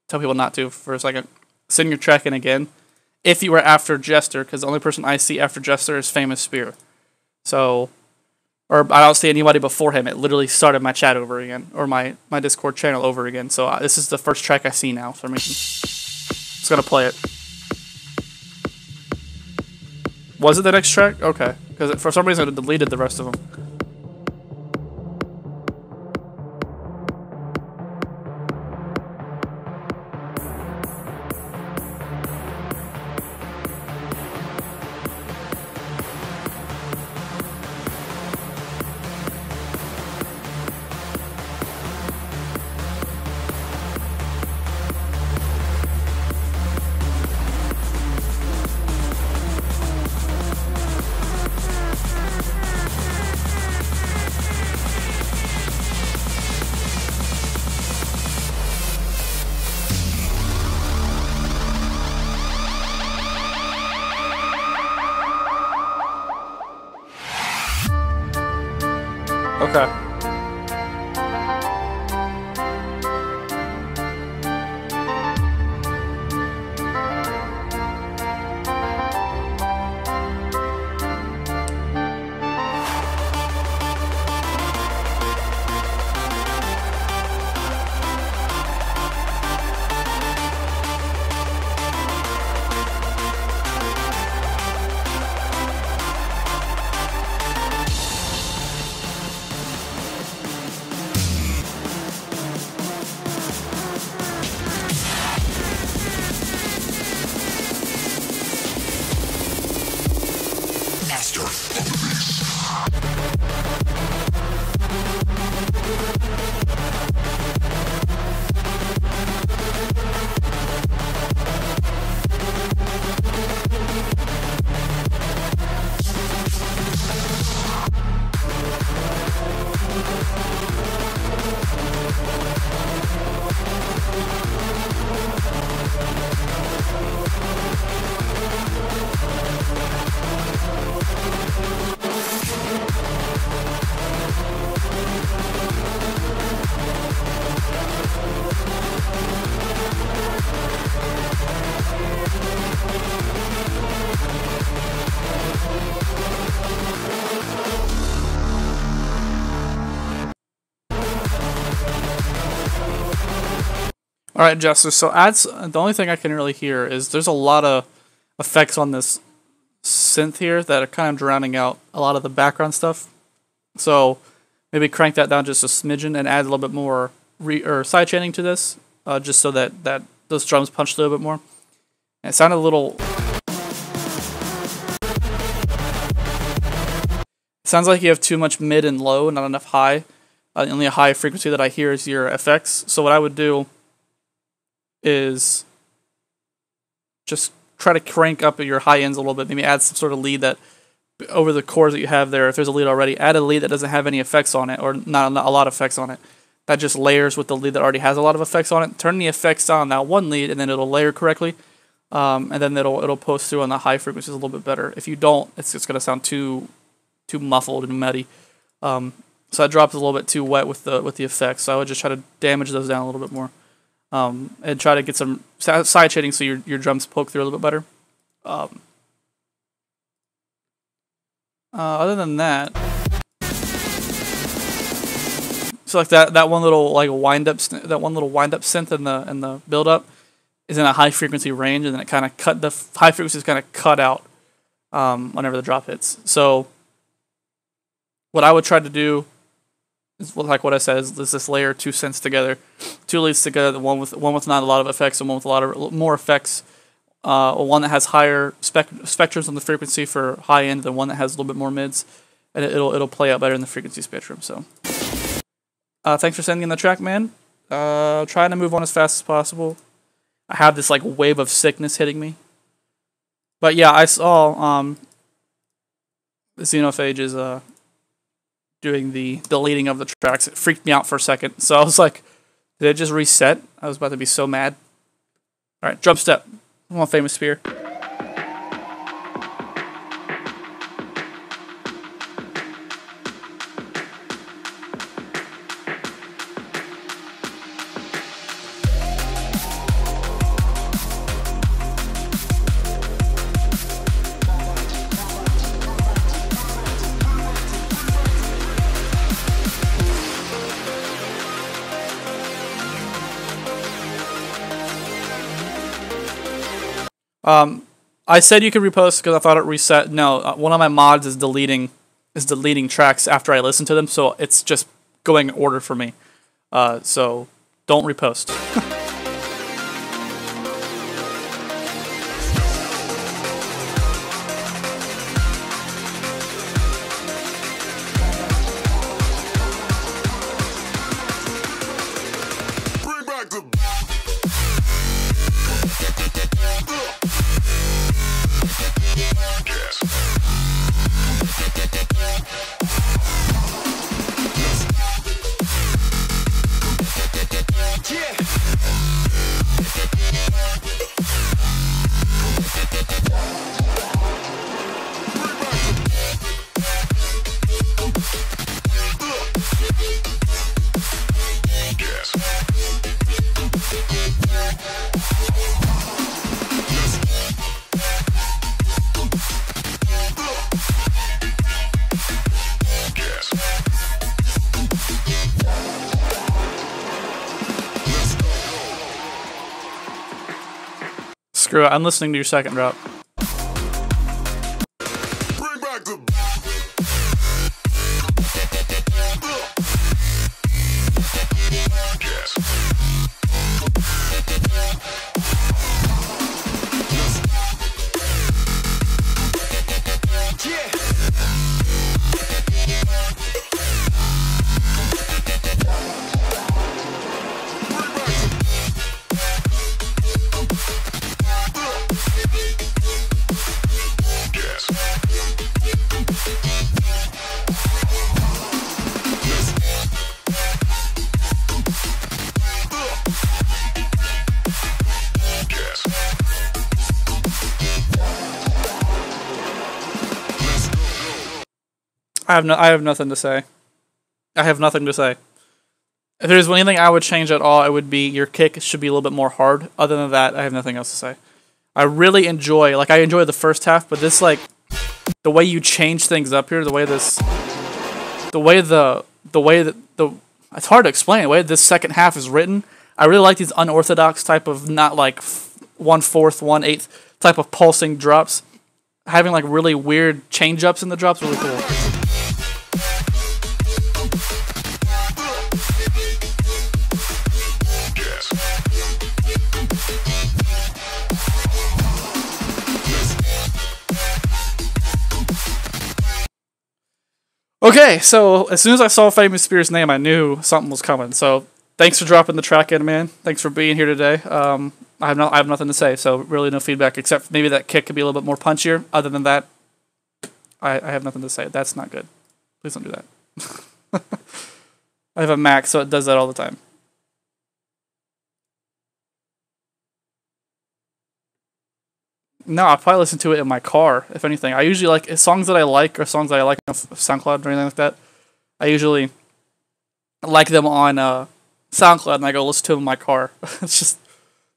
tell people not to for a second. Send your track in again. If you were after Jester, because the only person I see after Jester is Famous Spear. So, or I don't see anybody before him. It literally started my chat over again, or my Discord channel over again. So this is the first track I see now. For some reason, just gonna play it. Was it the next track? Okay, because for some reason it deleted the rest of them. Okay. All right, Jester. So adds the only thing I can really hear is there's a lot of effects on this synth here that are kind of drowning out a lot of the background stuff. So maybe crank that down just a smidgen and add a little bit more side chaining to this, just so that those drums punch a little bit more. And it sounded a little. It sounds like you have too much mid and low, not enough high. Only a high frequency that I hear is your FX. So what I would do is just try to crank up your high ends a little bit. Maybe add some sort of lead that over the chords that you have there. If there's a lead already, add a lead that doesn't have any effects on it, or not a lot of effects on it. That just layers with the lead that already has a lot of effects on it. Turn the effects on that one lead, and then it'll layer correctly, and then it'll post through on the high frequencies a little bit better. If you don't, it's just gonna sound too muffled and muddy. So that drops a little bit too wet with the effects. So I would just try to damage those down a little bit more, and try to get some side shading so your drums poke through a little bit better. Other than that, so like that one little like wind up synth in the build up is in a high frequency range, and then it kind of the high frequencies kind of cut out whenever the drop hits. So what I would try to do is like what I said is this layer two synths together, two leads together, one with not a lot of effects and one with a lot of more effects. One that has higher spectrums on the frequency for high end than one that has a little bit more mids, and it'll play out better in the frequency spectrum. So, thanks for sending in the track, man. Trying to move on as fast as possible. I have this like wave of sickness hitting me, but yeah, I saw Xenophage is doing the deleting of the tracks. It freaked me out for a second, so I was like, did it just reset? I was about to be so mad. All right, drum step. One famous spear. I said you could repost because I thought it reset. No, one of my mods is deleting tracks after I listen to them, so it's just going in order for me. So don't repost. Bring back the. Screw it, I'm listening to your second drop. Bring back the. I have nothing to say. I have nothing to say. If there's anything I would change at all, it would be your kick should be a little bit more hard. Other than that, I have nothing else to say. I really enjoy, like I enjoy the first half, but this like the way you change things up here, the way it's hard to explain. The way this second half is written, I really like these unorthodox type of, not like 1/4, 1/8 type of pulsing drops. Having like really weird change ups in the drops really cool. Okay, so as soon as I saw Famous Spears' name, I knew something was coming. So thanks for dropping the track in, man. Thanks for being here today. I have nothing to say, so really no feedback except maybe that kick could be a little bit more punchier. Other than that, I have nothing to say. That's not good. Please don't do that. I have a Mac, so it does that all the time. No, I'll probably listen to it in my car, if anything. I usually like songs that I like or songs that I like on SoundCloud or anything like that. I usually like them on SoundCloud and I go listen to them in my car. It's just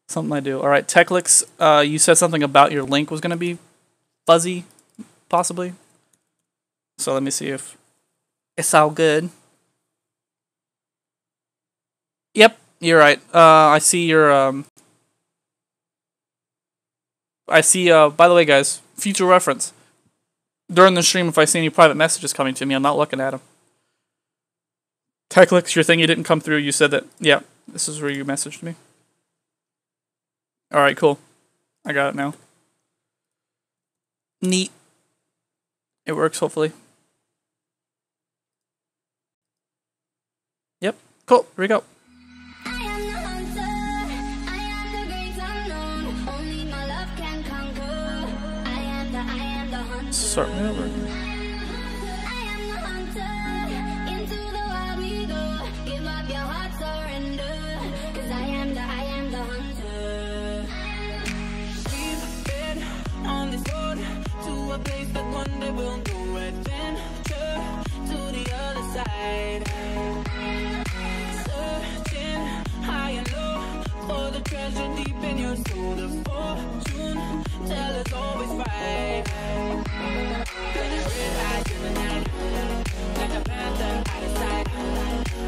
something I do. Alright, Techlix, you said something about your link was going to be fuzzy, possibly. So let me see if it's all good. Yep, you're right. I see your... I see, by the way, guys, future reference. During the stream, if I see any private messages coming to me, I'm not looking at them. Techlix, your thing, you didn't come through. You said that, yeah, this is where you messaged me. Alright, cool. I got it now. Neat. It works, hopefully. Yep, cool, here we go. Start me over. On this road to a place that one day we'll go adventure to the other side. Searching high and low for the treasure deep in your soul. The fortune tell us always fight. Red eyes in the night, like a panther out of sight.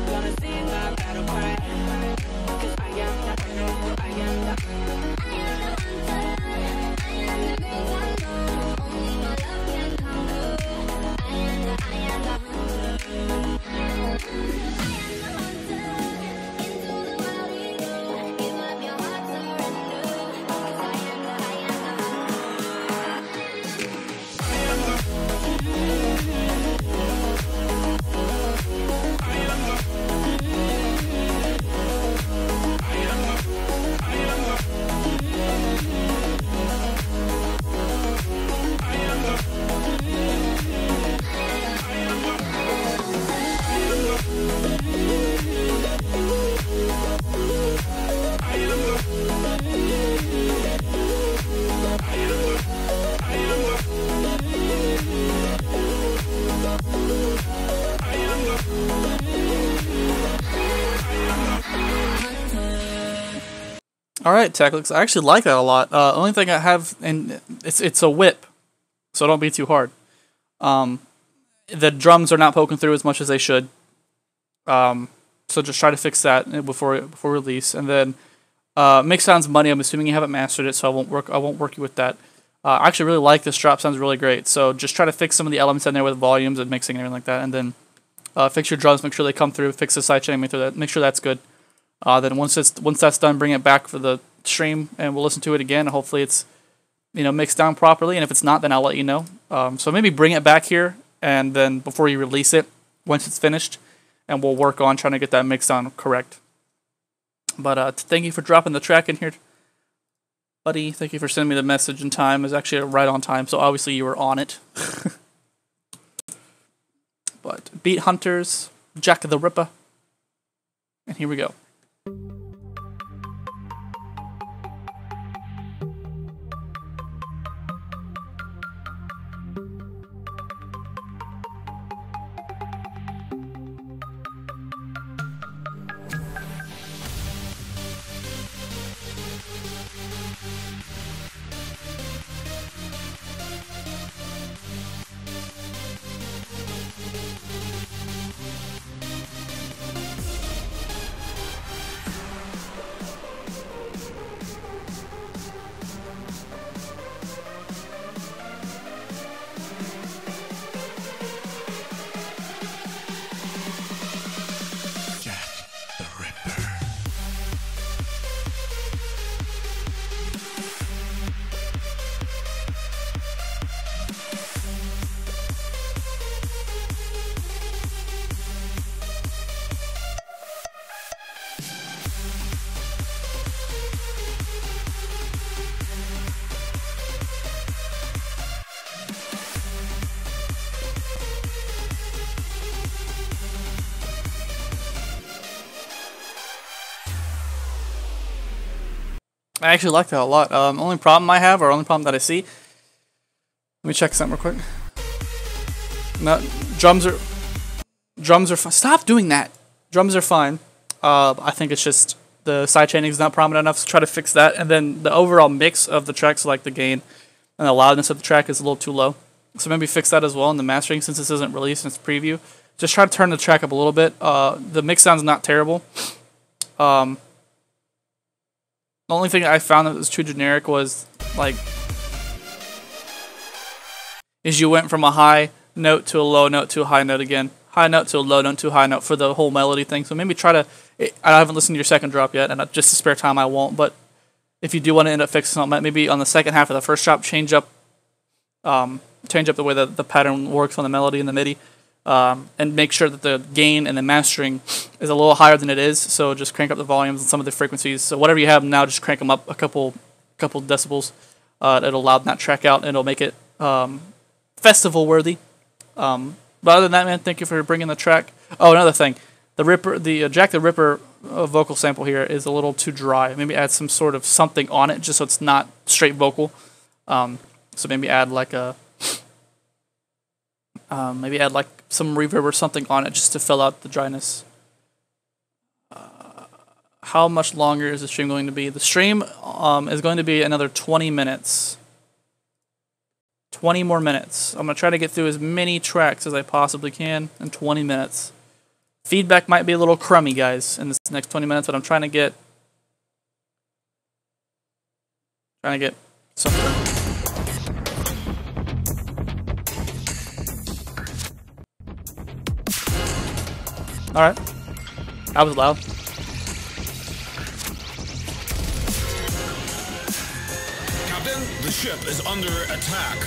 Gonna sing my battle cry, 'cause I am the hunter, I am the hunter. Alright, Techlix, I actually like that a lot. Only thing I have, and it's a whip, so don't be too hard. The drums are not poking through as much as they should. So just try to fix that before release. And then mix sounds muddy. I'm assuming you haven't mastered it, so I won't work you with that. I actually really like this drop. Sounds really great. So just try to fix some of the elements in there with volumes and mixing and everything like that. And then fix your drums. Make sure they come through. Fix the sidechain. Make sure that's good. Then once that's done, bring it back for the stream, and we'll listen to it again. Hopefully it's mixed down properly. And if it's not, then I'll let you know. So maybe bring it back here, and then before you release it, once it's finished, and we'll work on trying to get that mixed down correct. But thank you for dropping the track in here, buddy. Thank you for sending me the message in time. It was actually right on time, so obviously you were on it. But Beat Hunters, Jack the Ripper, and here we go. I actually like that a lot. Only problem I have, or only problem that I see. Let me check something real quick. No, drums are fine. Stop doing that. Drums are fine. I think it's just the sidechainning is not prominent enough, so try to fix that. And then the overall mix of the tracks, like the gain and the loudness of the track, is a little too low. So maybe fix that as well in the mastering, since this isn't released in its preview. Just try to turn the track up a little bit. The mix sounds not terrible. The only thing I found that was too generic was like, is you went from a high note to a low note to a high note again, high note to a low note to a high note for the whole melody thing. So maybe try to. I haven't listened to your second drop yet, and just to spare time I won't. But if you do want to end up fixing something, maybe on the second half of the first drop, change up the way that the pattern works on the melody and the MIDI, and make sure that the gain and the mastering is a little higher than it is. So just crank up the volumes and some of the frequencies. So whatever you have now, just crank them up a couple decibels. It'll loud that track out, and it'll make it festival worthy. But other than that, man, thank you for bringing the track. Oh, another thing, the Jack the Ripper vocal sample here is a little too dry. Maybe add some sort of something on it, just so it's not straight vocal. So maybe add like some reverb or something on it, just to fill out the dryness. How much longer is the stream going to be? The stream is going to be another 20 minutes. 20 more minutes. I'm going to try to get through as many tracks as I possibly can in 20 minutes. Feedback might be a little crummy, guys, in this next 20 minutes, but I'm trying to get something. Alright. That was loud. Captain, the ship is under attack.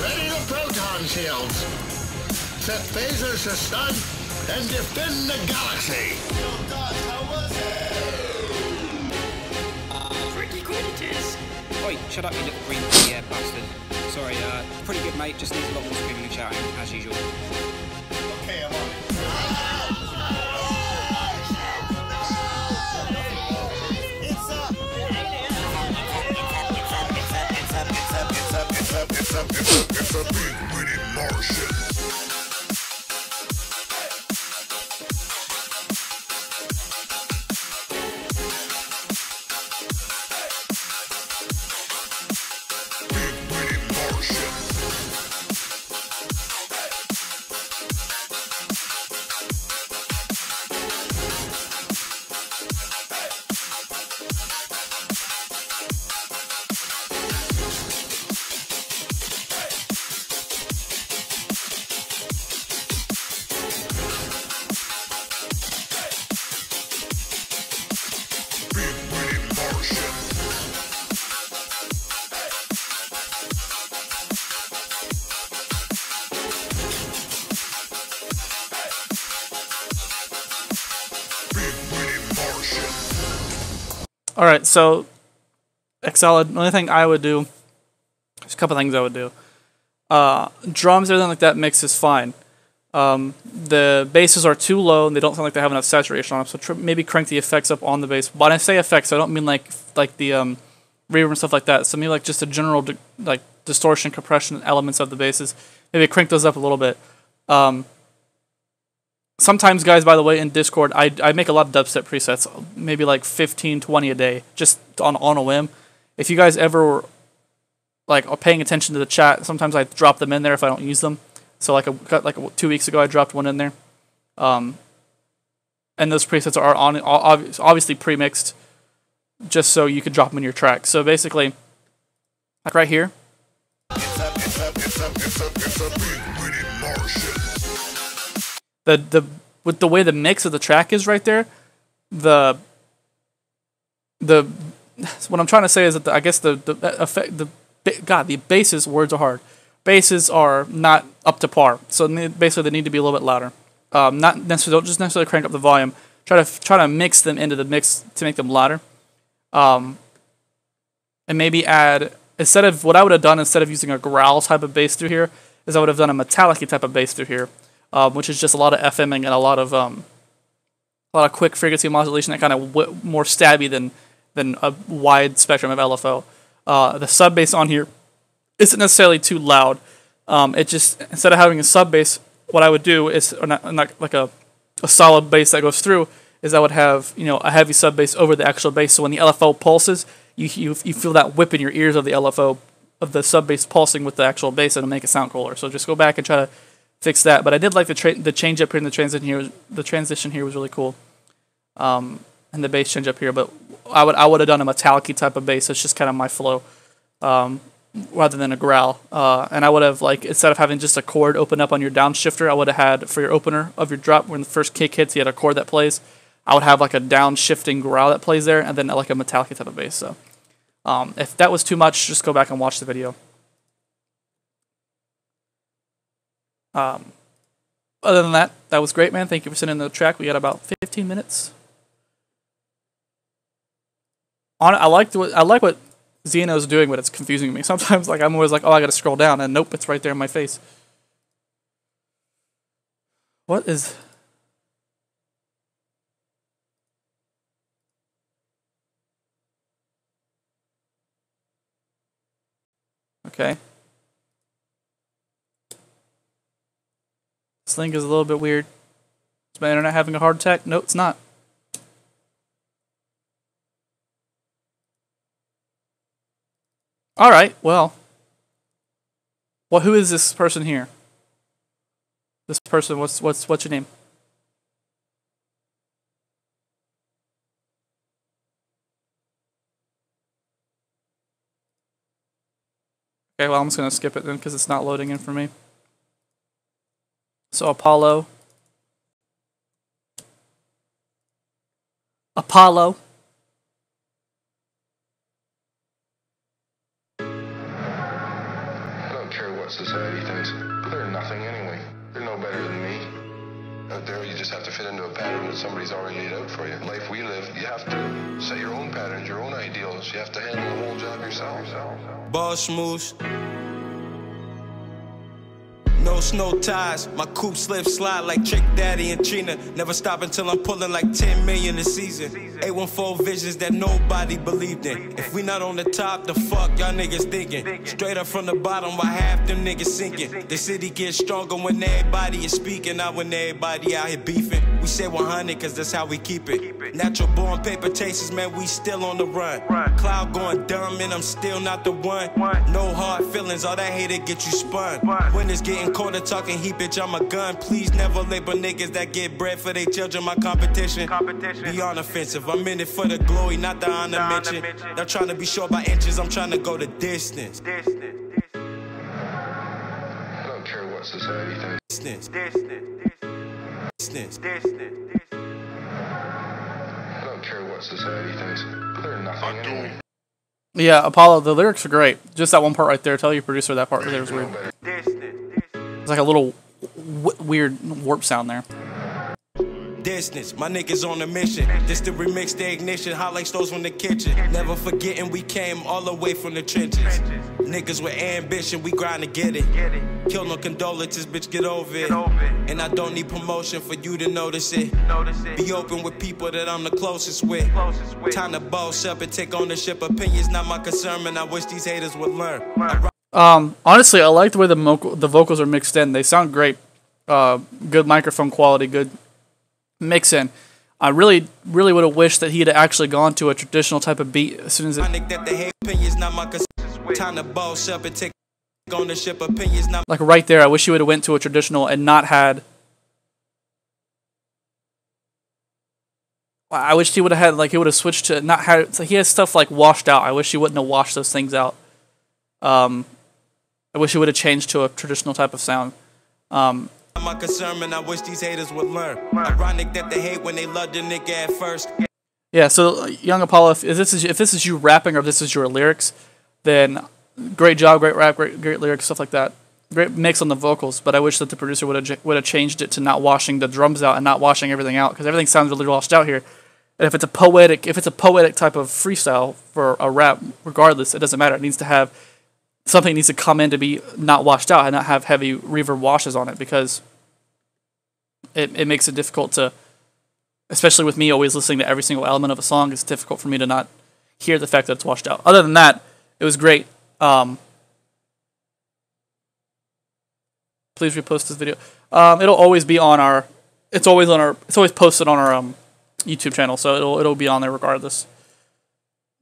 Ready the proton shields. Set phasers to stun and defend the galaxy. Pretty good it is. Oi, shut up, you little green bastard. Sorry, pretty good, mate. Just needs a lot more screaming and shouting, as usual. Okay, I'm on it. It's a big witty Martian. Big witty Martian. Big witty Martian. Big witty Martian. Alright, so Xsolid, the only thing I would do, there's a couple things I would do. Drums, everything like that mix is fine. The basses are too low and they don't sound like they have enough saturation on them, so maybe crank the effects up on the bass. When I say effects, I don't mean like the reverb and stuff like that. So maybe like just a general like distortion, compression elements of the basses. Maybe crank those up a little bit. Sometimes, guys, by the way, in Discord, I make a lot of dubstep presets, maybe like 15, 20 a day, just on a whim. If you guys ever like are paying attention to the chat, sometimes I drop them in there if I don't use them. So like 2 weeks ago, I dropped one in there, and those presets are obviously pre-mixed, just so you could drop them in your track. So basically, like right here. It's a big witty Martian. With the way the mix of the track is right there, what I'm trying to say is that the basses, words are hard. Basses are not up to par, so basically they need to be a little bit louder. Not necessarily, don't just necessarily crank up the volume. Try to mix them into the mix to make them louder. And maybe add, instead of what I would have done instead of using a growl type of bass through here, is I would have done a metallic type of bass through here, which is just a lot of FMing and a lot of a lot of quick frequency modulation that kind of more stabby than a wide spectrum of LFO. The sub bass on here isn't necessarily too loud. It just, instead of having a sub bass, what I would do is, or not like a solid bass that goes through, is I would have, you know, a heavy sub bass over the actual bass. So when the LFO pulses, you feel that whip in your ears of the LFO, of the sub bass pulsing with the actual bass, and it'll make it sound cooler. So just go back and try to fix that. But I did like the change up here in the transition here. The transition here was really cool, and the bass change up here. But I would have done a metallic-y type of bass. It's just kind of my flow, rather than a growl. And I would have, like, instead of having just a chord open up on your downshifter, I would have had, for your opener of your drop, when the first kick hits, you had a chord that plays. I would have like a downshifting growl that plays there, and then like a metallic type of bass. So if that was too much, just go back and watch the video. Other than that, that was great, man. Thank you for sending the track. We got about 15 minutes. I like what Xeno's doing, but it's confusing me. Sometimes, like, I'm always like, oh, I gotta scroll down, and nope, it's right there in my face. What is... Okay. This link is a little bit weird. Is my internet having a heart attack? No, it's not. Alright, well. Who is this person here? This person, what's your name? Okay, well, I'm just going to skip it then because it's not loading in for me. So, Apollo. Apollo. I don't care what society thinks. They're nothing anyway. They're no better than me. Out there, you just have to fit into a pattern that somebody's already laid out for you. Life we live, you have to set your own patterns, your own ideals. You have to handle the whole job yourself. Boss moves. No snow ties, my coupe slip slide like Trick Daddy and Trina. Never stop until I'm pulling like 10 million a season. 814 visions that nobody believed in. If we not on the top, the fuck y'all niggas thinking? Straight up from the bottom, why half them niggas sinking? The city gets stronger when everybody is speaking, not when everybody out here beefing. We say 100 cause that's how we keep it. Natural born paper chasers, man, we still on the run. Cloud going dumb and I'm still not the one. No hard feelings, all that hater get you spun. When it's getting colder talking heat, bitch, I'm a gun. Please never label niggas that get bread for their children my competition. Beyond offensive, I'm in it for the glory, not the honor mention. Not trying to be short by inches, I'm trying to go the distance. I don't care what society thinks. Distance. I don't care what society thinks. They're nothing anyway. Yeah, Apollo, the lyrics are great. Just that one part right there. Tell your producer that part right there was weird. It's like a little weird warp sound there. Distance, my niggas on a mission. This to remix the ignition, hot like stoves from the kitchen. Never forgetting we came all the way from the trenches. Niggas with ambition, we grind to get it. Kill no condolences, bitch, get over it. And I don't need promotion for you to notice it. Be open with people that I'm the closest with. Time to boss up and take ownership. Opinions not my concern, and I wish these haters would learn. Honestly, I like the way the vocals are mixed in. They sound great. Good microphone quality, good mix in. I really would have wished that he had actually gone to a traditional type of beat as soon as it. Like right there, I wish he would have went to a traditional and not had. I wish he would have had, like, he would have switched to not had. So he has stuff like washed out. I wish he wouldn't have washed those things out. I wish he would have changed to a traditional type of sound. My concern, and I wish these haters would learn. Ironic that they hate when they love the nigga at first. Yeah, so Young Apollo, if this is you rapping or if this is your lyrics, then great job, great rap, great lyrics, stuff like that. Great mix on the vocals, but I wish that the producer would have changed it to not washing the drums out and not washing everything out, because everything sounds really washed out here. And if it's a poetic type of freestyle for a rap, regardless, it doesn't matter. It needs to have something needs to come in to be not washed out and not have heavy reverb washes on it, because it makes it difficult to especially with me always listening to every single element of a song, it's difficult for me to not hear the fact that it's washed out. Other than that, it was great. Please repost this video. It'll always be on our. It's always posted on our YouTube channel, so it'll be on there regardless.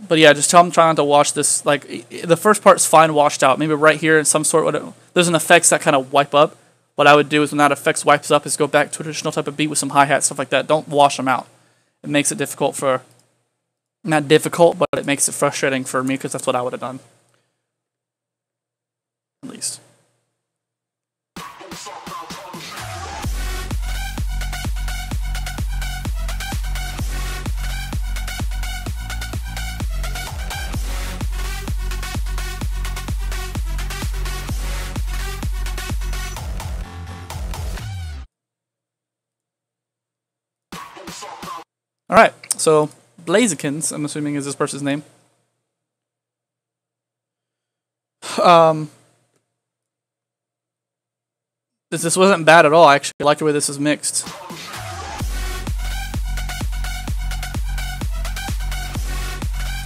But yeah, just tell them trying not to watch this. Like the first part's fine, washed out. Maybe right here in some sort. There's an effects that kind of wipe up. What I would do is when that effects wipes up, is go back to a traditional type of beat with some hi hat stuff like that. Don't wash them out. It makes it difficult for. Not difficult, but it makes it frustrating for me because that's what I would have done. At least. Alright, so Blazikins, I'm assuming is this person's name. This wasn't bad at all. I actually like the way this is mixed.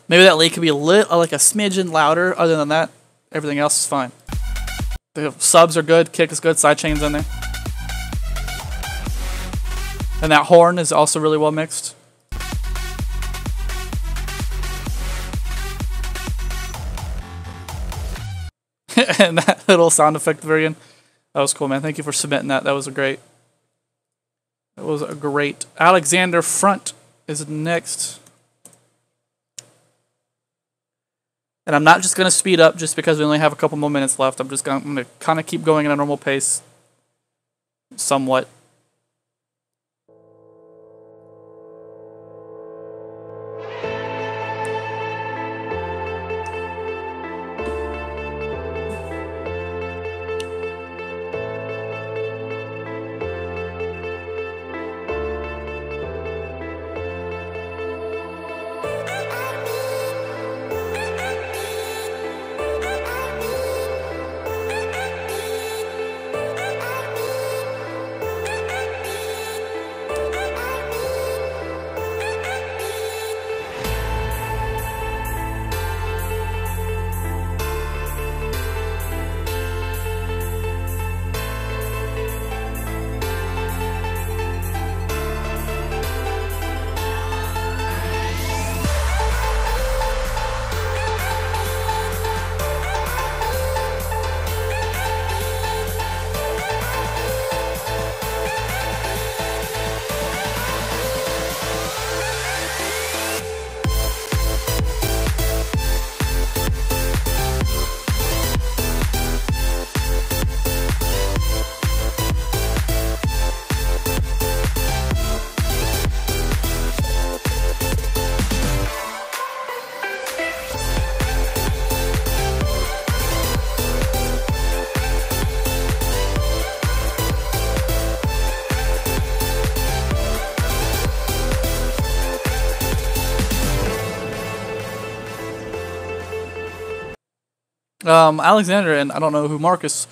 Maybe that lead could be like a smidgen louder. Other than that, everything else is fine. The subs are good, kick is good, side chains in there. And that horn is also really well mixed. And that little sound effect at the very end. That was cool, man. Thank you for submitting that. That was a great. That was a great. Alexander Front is next. And I'm not just going to speed up just because we only have a couple more minutes left. I'm going to kind of keep going at a normal pace. Somewhat. Alexander, and I don't know who Marcus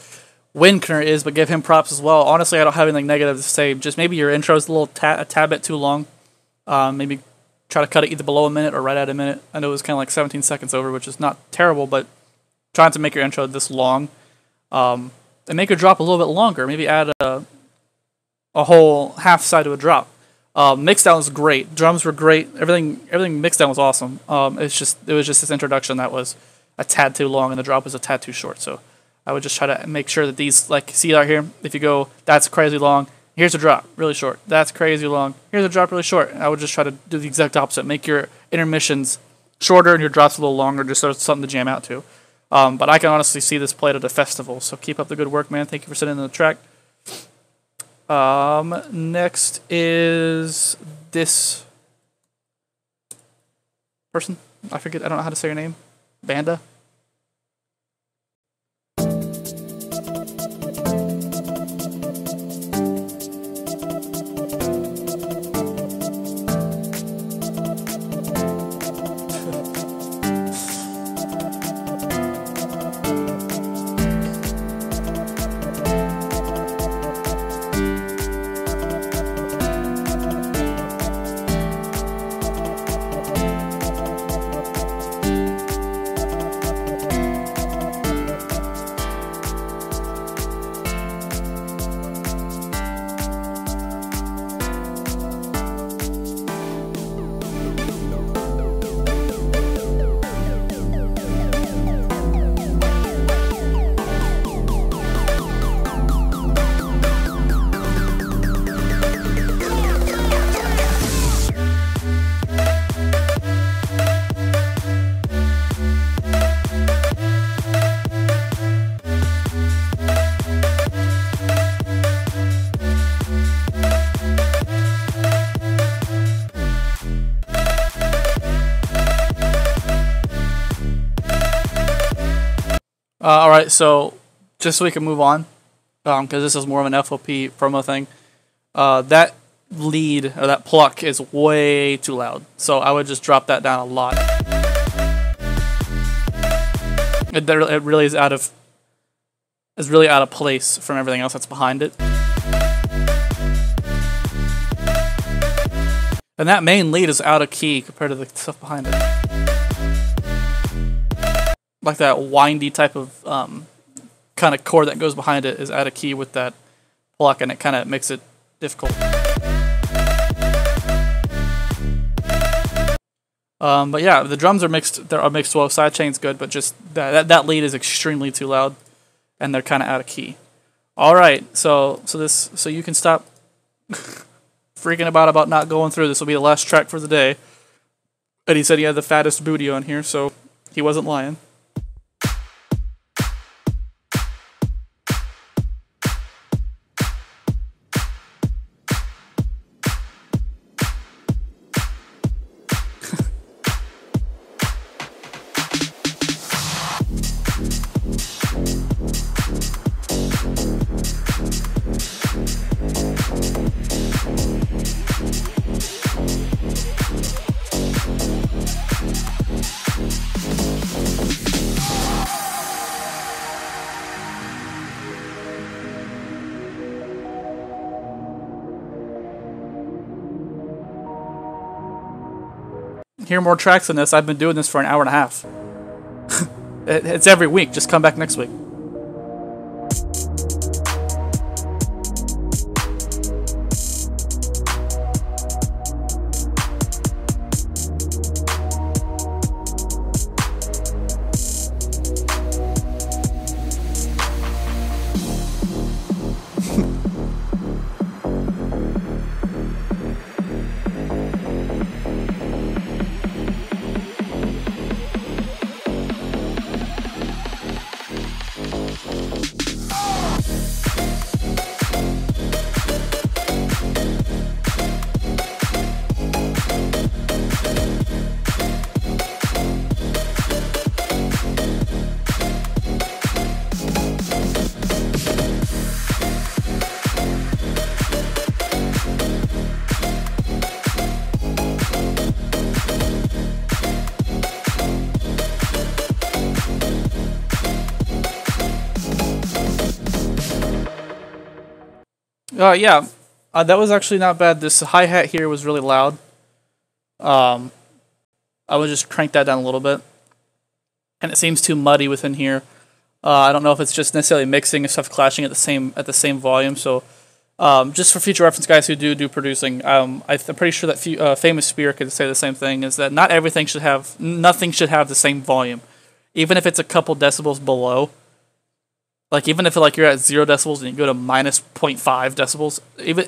Winkner is, but give him props as well. Honestly, I don't have anything negative to say. Just maybe your intro is a tad bit too long. Maybe try to cut it either below a minute or right at a minute. I know it was kind of like 17 seconds over, which is not terrible, but trying to make your intro this long, and make your drop a little bit longer. Maybe add a whole half side to a drop. Mix down was great. Drums were great. Everything mixed down was awesome. It was just this introduction that was a tad too long, and the drop was a tad too short. So I would just try to make sure that these, like, see out here, if you go, that's crazy long, here's a drop, really short. That's crazy long, here's a drop, really short. And I would just try to do the exact opposite. Make your intermissions shorter and your drops a little longer, just so it's something to jam out to. But I can honestly see this played at a festival, so keep up the good work, man. Thank you for sending in the track. Next is this person. I forget, I don't know how to say your name. Banda? All right, so just so we can move on, because this is more of an FOP promo thing. That lead or that pluck is way too loud, so I would just drop that down a lot. It really is really out of place from everything else that's behind it. And that main lead is out of key compared to the stuff behind it. Like that windy type of kind of chord that goes behind it is out of key with that pluck, and it kind of makes it difficult. But yeah, the drums are mixed. They are mixed well. Sidechain's good, but just that lead is extremely too loud, and they're kind of out of key. All right, so you can stop freaking about not going through. This will be the last track for the day. And he said he had the fattest booty on here, so he wasn't lying. Hear more tracks than this. I've been doing this for an hour and a half. It's every week. Just come back next week. Yeah, that was actually not bad. This hi-hat here was really loud. I would just crank that down a little bit. And it seems too muddy within here. I don't know if it's just necessarily mixing and stuff clashing at the same volume. So, just for future reference, guys who do producing, I'm pretty sure that Famous Spear could say the same thing. Is that not everything nothing should have the same volume, even if it's a couple decibels below. Like, even if you're at 0 decibels and you go to minus 0.5 decibels,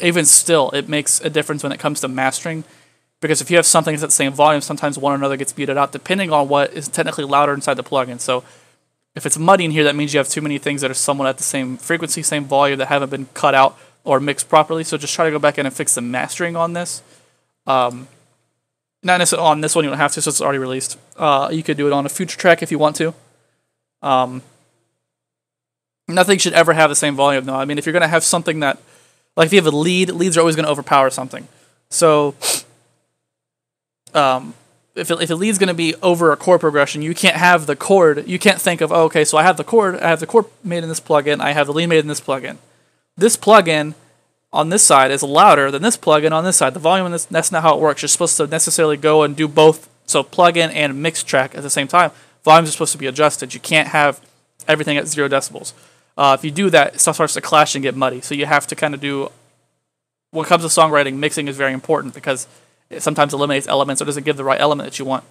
even still, it makes a difference when it comes to mastering. Because if you have something that's at the same volume, sometimes one or another gets muted out, depending on what is technically louder inside the plugin. So, if it's muddy in here, that means you have too many things that are somewhat at the same frequency, same volume, that haven't been cut out or mixed properly. So just try to go back in and fix the mastering on this. Not necessarily on this one, you don't have to, so it's already released. You could do it on a future track if you want to. Nothing should ever have the same volume, though. I mean, if you're going to have something that... Like, if you have a lead, leads are always going to overpower something. So, if a lead's going to be over a chord progression, you can't have the chord... You can't think of, oh, okay, so I have the chord made in this plugin, I have the lead made in this plugin. This plugin on this side is louder than this plugin on this side. The volume in this... That's not how it works. You're supposed to necessarily go and do both, so plugin and mix track at the same time. Volumes are supposed to be adjusted. You can't have everything at 0 decibels. If you do that, stuff starts to clash and get muddy. So you have to kind of do... When it comes to songwriting, mixing is very important because it sometimes eliminates elements or doesn't give the right element that you want.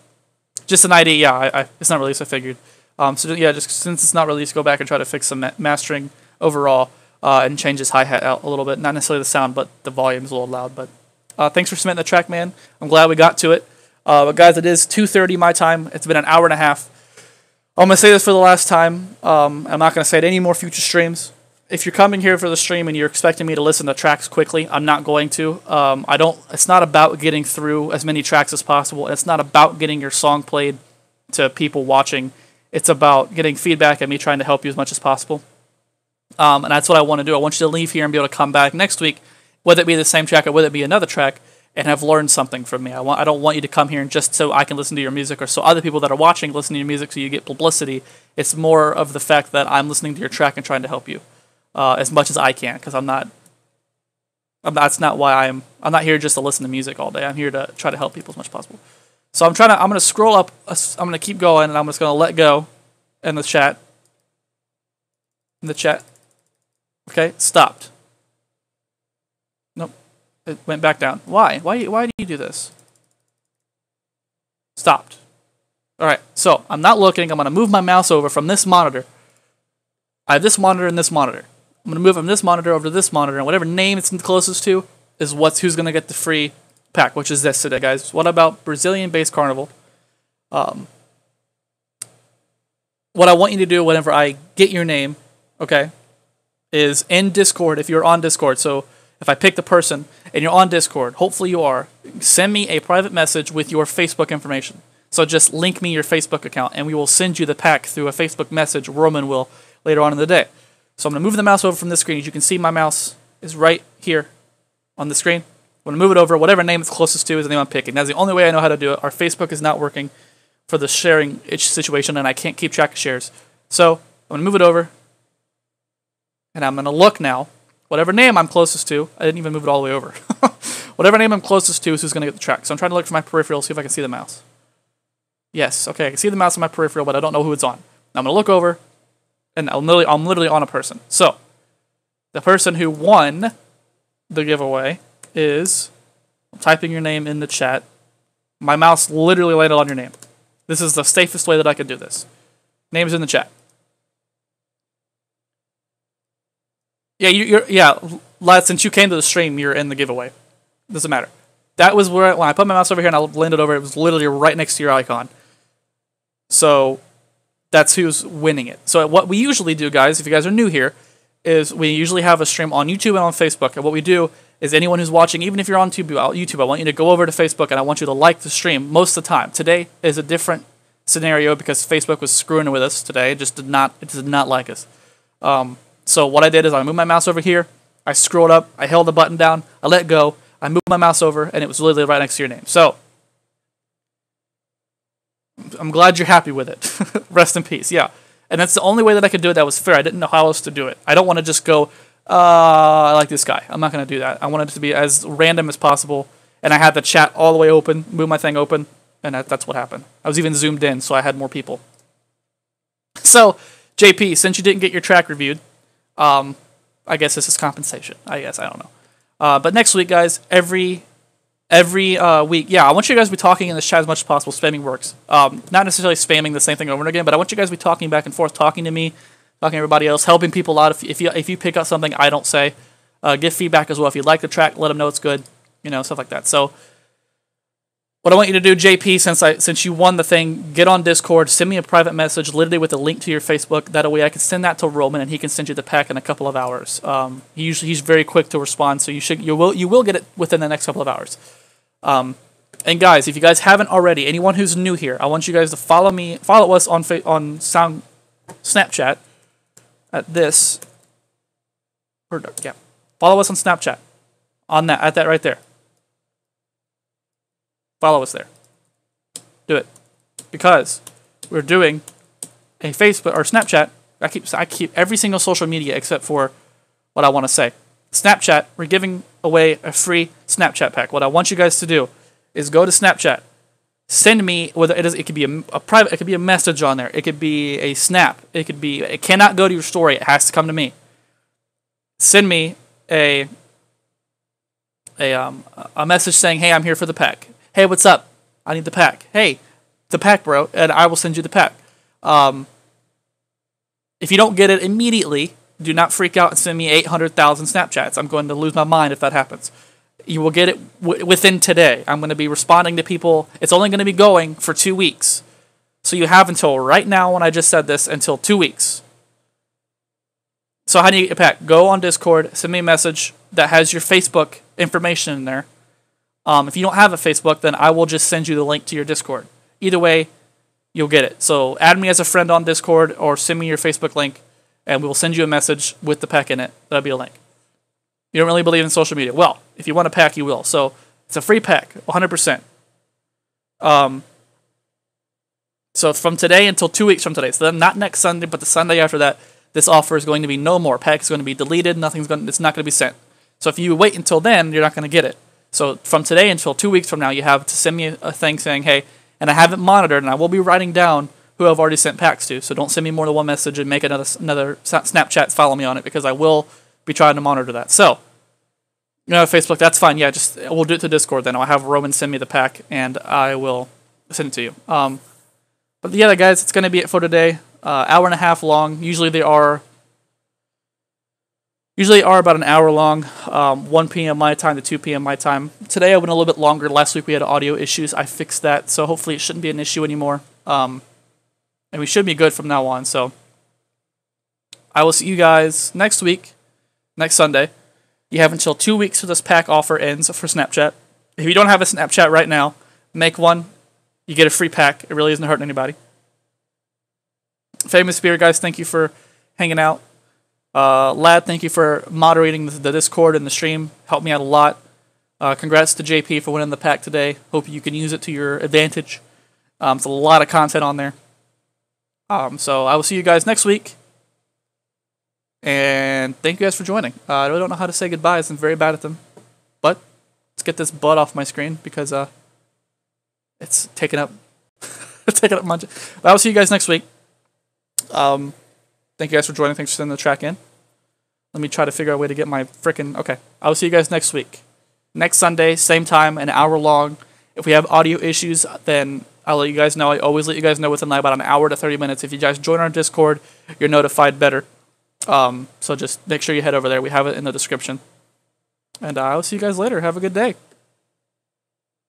Just an idea, yeah, it's not released, I figured. So yeah, just since it's not released, go back and try to fix some mastering overall and change this hi-hat out a little bit. Not necessarily the sound, but the volume is a little loud. But thanks for submitting the track, man. I'm glad we got to it. But guys, it is 2:30 my time. It's been an hour and a half. I'm going to say this for the last time. I'm not going to say it any more future streams. If you're coming here for the stream and you're expecting me to listen to tracks quickly, I'm not going to. It's not about getting through as many tracks as possible. It's not about getting your song played to people watching It's about getting feedback and me trying to help you as much as possible. And that's what I want to do. I want you to leave here and be able to come back next week, whether it be the same track or whether it be another track, and have learned something from me. I don't want you to come here and just so I can listen to your music or so other people that are watching listen to your music so you get publicity. It's more of the fact that I'm listening to your track and trying to help you as much as I can, because that's not why I'm not here just to listen to music all day. I'm here to try to help people as much as possible. So I'm going to scroll up, I'm going to keep going, and I'm just going to let go in the chat. Okay, stopped. Nope. It went back down. Why? Why do you do this? Stopped. Alright, so I'm not looking. I'm going to move my mouse over from this monitor. I have this monitor and this monitor. I'm going to move from this monitor over to this monitor, and whatever name it's closest to is who's going to get the free pack, which is this today, guys. What about Brazilian-based Carnival? What I want you to do whenever I get your name, okay, is in Discord, if you're on Discord. So if I pick the person and you're on Discord, hopefully you are, send me a private message with your Facebook information. So just link me your Facebook account, and we will send you the pack through a Facebook message. Roman will later on in the day. So I'm going to move the mouse over from this screen. As you can see, my mouse is right here on the screen. I'm going to move it over. Whatever name it's closest to is the name I'm picking. That's the only way I know how to do it. Our Facebook is not working for the sharing situation, and I can't keep track of shares. So I'm going to move it over, and I'm going to look now. Whatever name I'm closest to, I didn't even move it all the way over. Whatever name I'm closest to is who's going to get the track. So I'm trying to look for my peripheral, see if I can see the mouse. Yes, okay, I can see the mouse on my peripheral, but I don't know who it's on. Now I'm going to look over, and I'm literally on a person. So, the person who won the giveaway is, I'm typing your name in the chat. My mouse literally landed on your name. This is the safest way that I can do this. Name's in the chat. Yeah, lad, since you came to the stream, you're in the giveaway. Doesn't matter. That was where, when I put my mouse over here and I landed over, it was literally right next to your icon. So, that's who's winning it. So what we usually do, guys, if you guys are new here, is we usually have a stream on YouTube and on Facebook. And what we do is anyone who's watching, even if you're on YouTube, I want you to go over to Facebook and I want you to like the stream most of the time. Today is a different scenario because Facebook was screwing with us today. It did not like us. So what I did is I moved my mouse over here. I scrolled up. I held the button down. I let go. I moved my mouse over, and it was literally right next to your name. So I'm glad you're happy with it. Rest in peace. Yeah. And that's the only way that I could do it that was fair. I didn't know how else to do it. I don't want to just go, I like this guy. I'm not going to do that. I wanted it to be as random as possible. And I had the chat all the way open, move my thing open, and that's what happened. I was even zoomed in, so I had more people. So, JP, since you didn't get your track reviewed, I guess this is compensation. I don't know. But next week, guys, every week, yeah, I want you guys to be talking in this chat as much as possible. Spamming works. Not necessarily spamming the same thing over and again, but I want you guys to be talking back and forth, talking to me, talking to everybody else, helping people out. If you pick up something I don't say, give feedback as well. If you like the track, let them know it's good. Stuff like that. So, what I want you to do, JP, since you won the thing, get on Discord, send me a private message, literally with a link to your Facebook. That way, I can send that to Roman, and he can send you the pack in a couple of hours. He's very quick to respond, so you will get it within the next couple of hours. And guys, if you guys haven't already, anyone who's new here, I want you guys to follow us on Snapchat at this. Yeah, follow us on Snapchat at that right there. Follow us there. Do it, because we're doing a Facebook or Snapchat. I keep every single social media except for what I want to say. Snapchat, we're giving away a free Snapchat pack. What I want you guys to do is go to Snapchat. Send me, it could be a private, it could be a message on there. It could be a snap. It cannot go to your story. It has to come to me. Send me a message saying, "Hey, I'm here for the pack. Hey, what's up? I need the pack. Hey, the pack, bro," and I will send you the pack. If you don't get it immediately, do not freak out and send me 800,000 Snapchats. I'm going to lose my mind if that happens. You will get it within today. I'm going to be responding to people. It's only going to be going for 2 weeks. So you have until right now, when I just said this, until 2 weeks. So how do you get a pack? Go on Discord, send me a message that has your Facebook information in there. If you don't have a Facebook, then I will just send you the link to your Discord. Either way, you'll get it. So add me as a friend on Discord or send me your Facebook link, and we will send you a message with the pack in it. That'll be a link. You don't really believe in social media. Well, if you want a pack, you will. So it's a free pack, 100%. So from today until 2 weeks from today, so then not next Sunday, but the Sunday after that, this offer is going to be no more. Pack is going to be deleted. It's not going to be sent. So if you wait until then, you're not going to get it. So from today until 2 weeks from now, you have to send me a thing saying, hey, and I have it monitored, and I will be writing down who I've already sent packs to. So don't send me more than one message and make another Snapchat follow me on it, because I will be trying to monitor that. So, Facebook, that's fine. Yeah, we'll do it to Discord then. I'll have Roman send me the pack, and I will send it to you. But yeah, guys, it's going to be it for today. Hour and a half long. Usually they are about an hour long, 1 p.m. my time to 2 p.m. my time. Today I went a little bit longer. Last week we had audio issues. I fixed that, so hopefully it shouldn't be an issue anymore. And we should be good from now on. So I will see you guys next week, next Sunday. You have until 2 weeks till this pack offer ends for Snapchat. If you don't have a Snapchat right now, make one. You get a free pack. It really isn't hurting anybody. Famous Spirit, guys, thank you for hanging out. Lad, thank you for moderating the Discord and the stream. Helped me out a lot. Congrats to JP for winning the pack today. Hope you can use it to your advantage. It's a lot of content on there. So I will see you guys next week. And thank you guys for joining. I really don't know how to say goodbyes. I'm very bad at them. But let's get this butt off my screen because it's taking up much. But I will see you guys next week. Thank you guys for joining. Thanks for sending the track in. Let me try to figure out a way to get my frickin'... Okay. I will see you guys next week. Next Sunday, same time, an hour long. If we have audio issues, then I'll let you guys know. I always let you guys know within about an hour to 30 minutes. If you guys join our Discord, you're notified better. So just make sure you head over there. We have it in the description. And I'll see you guys later. Have a good day.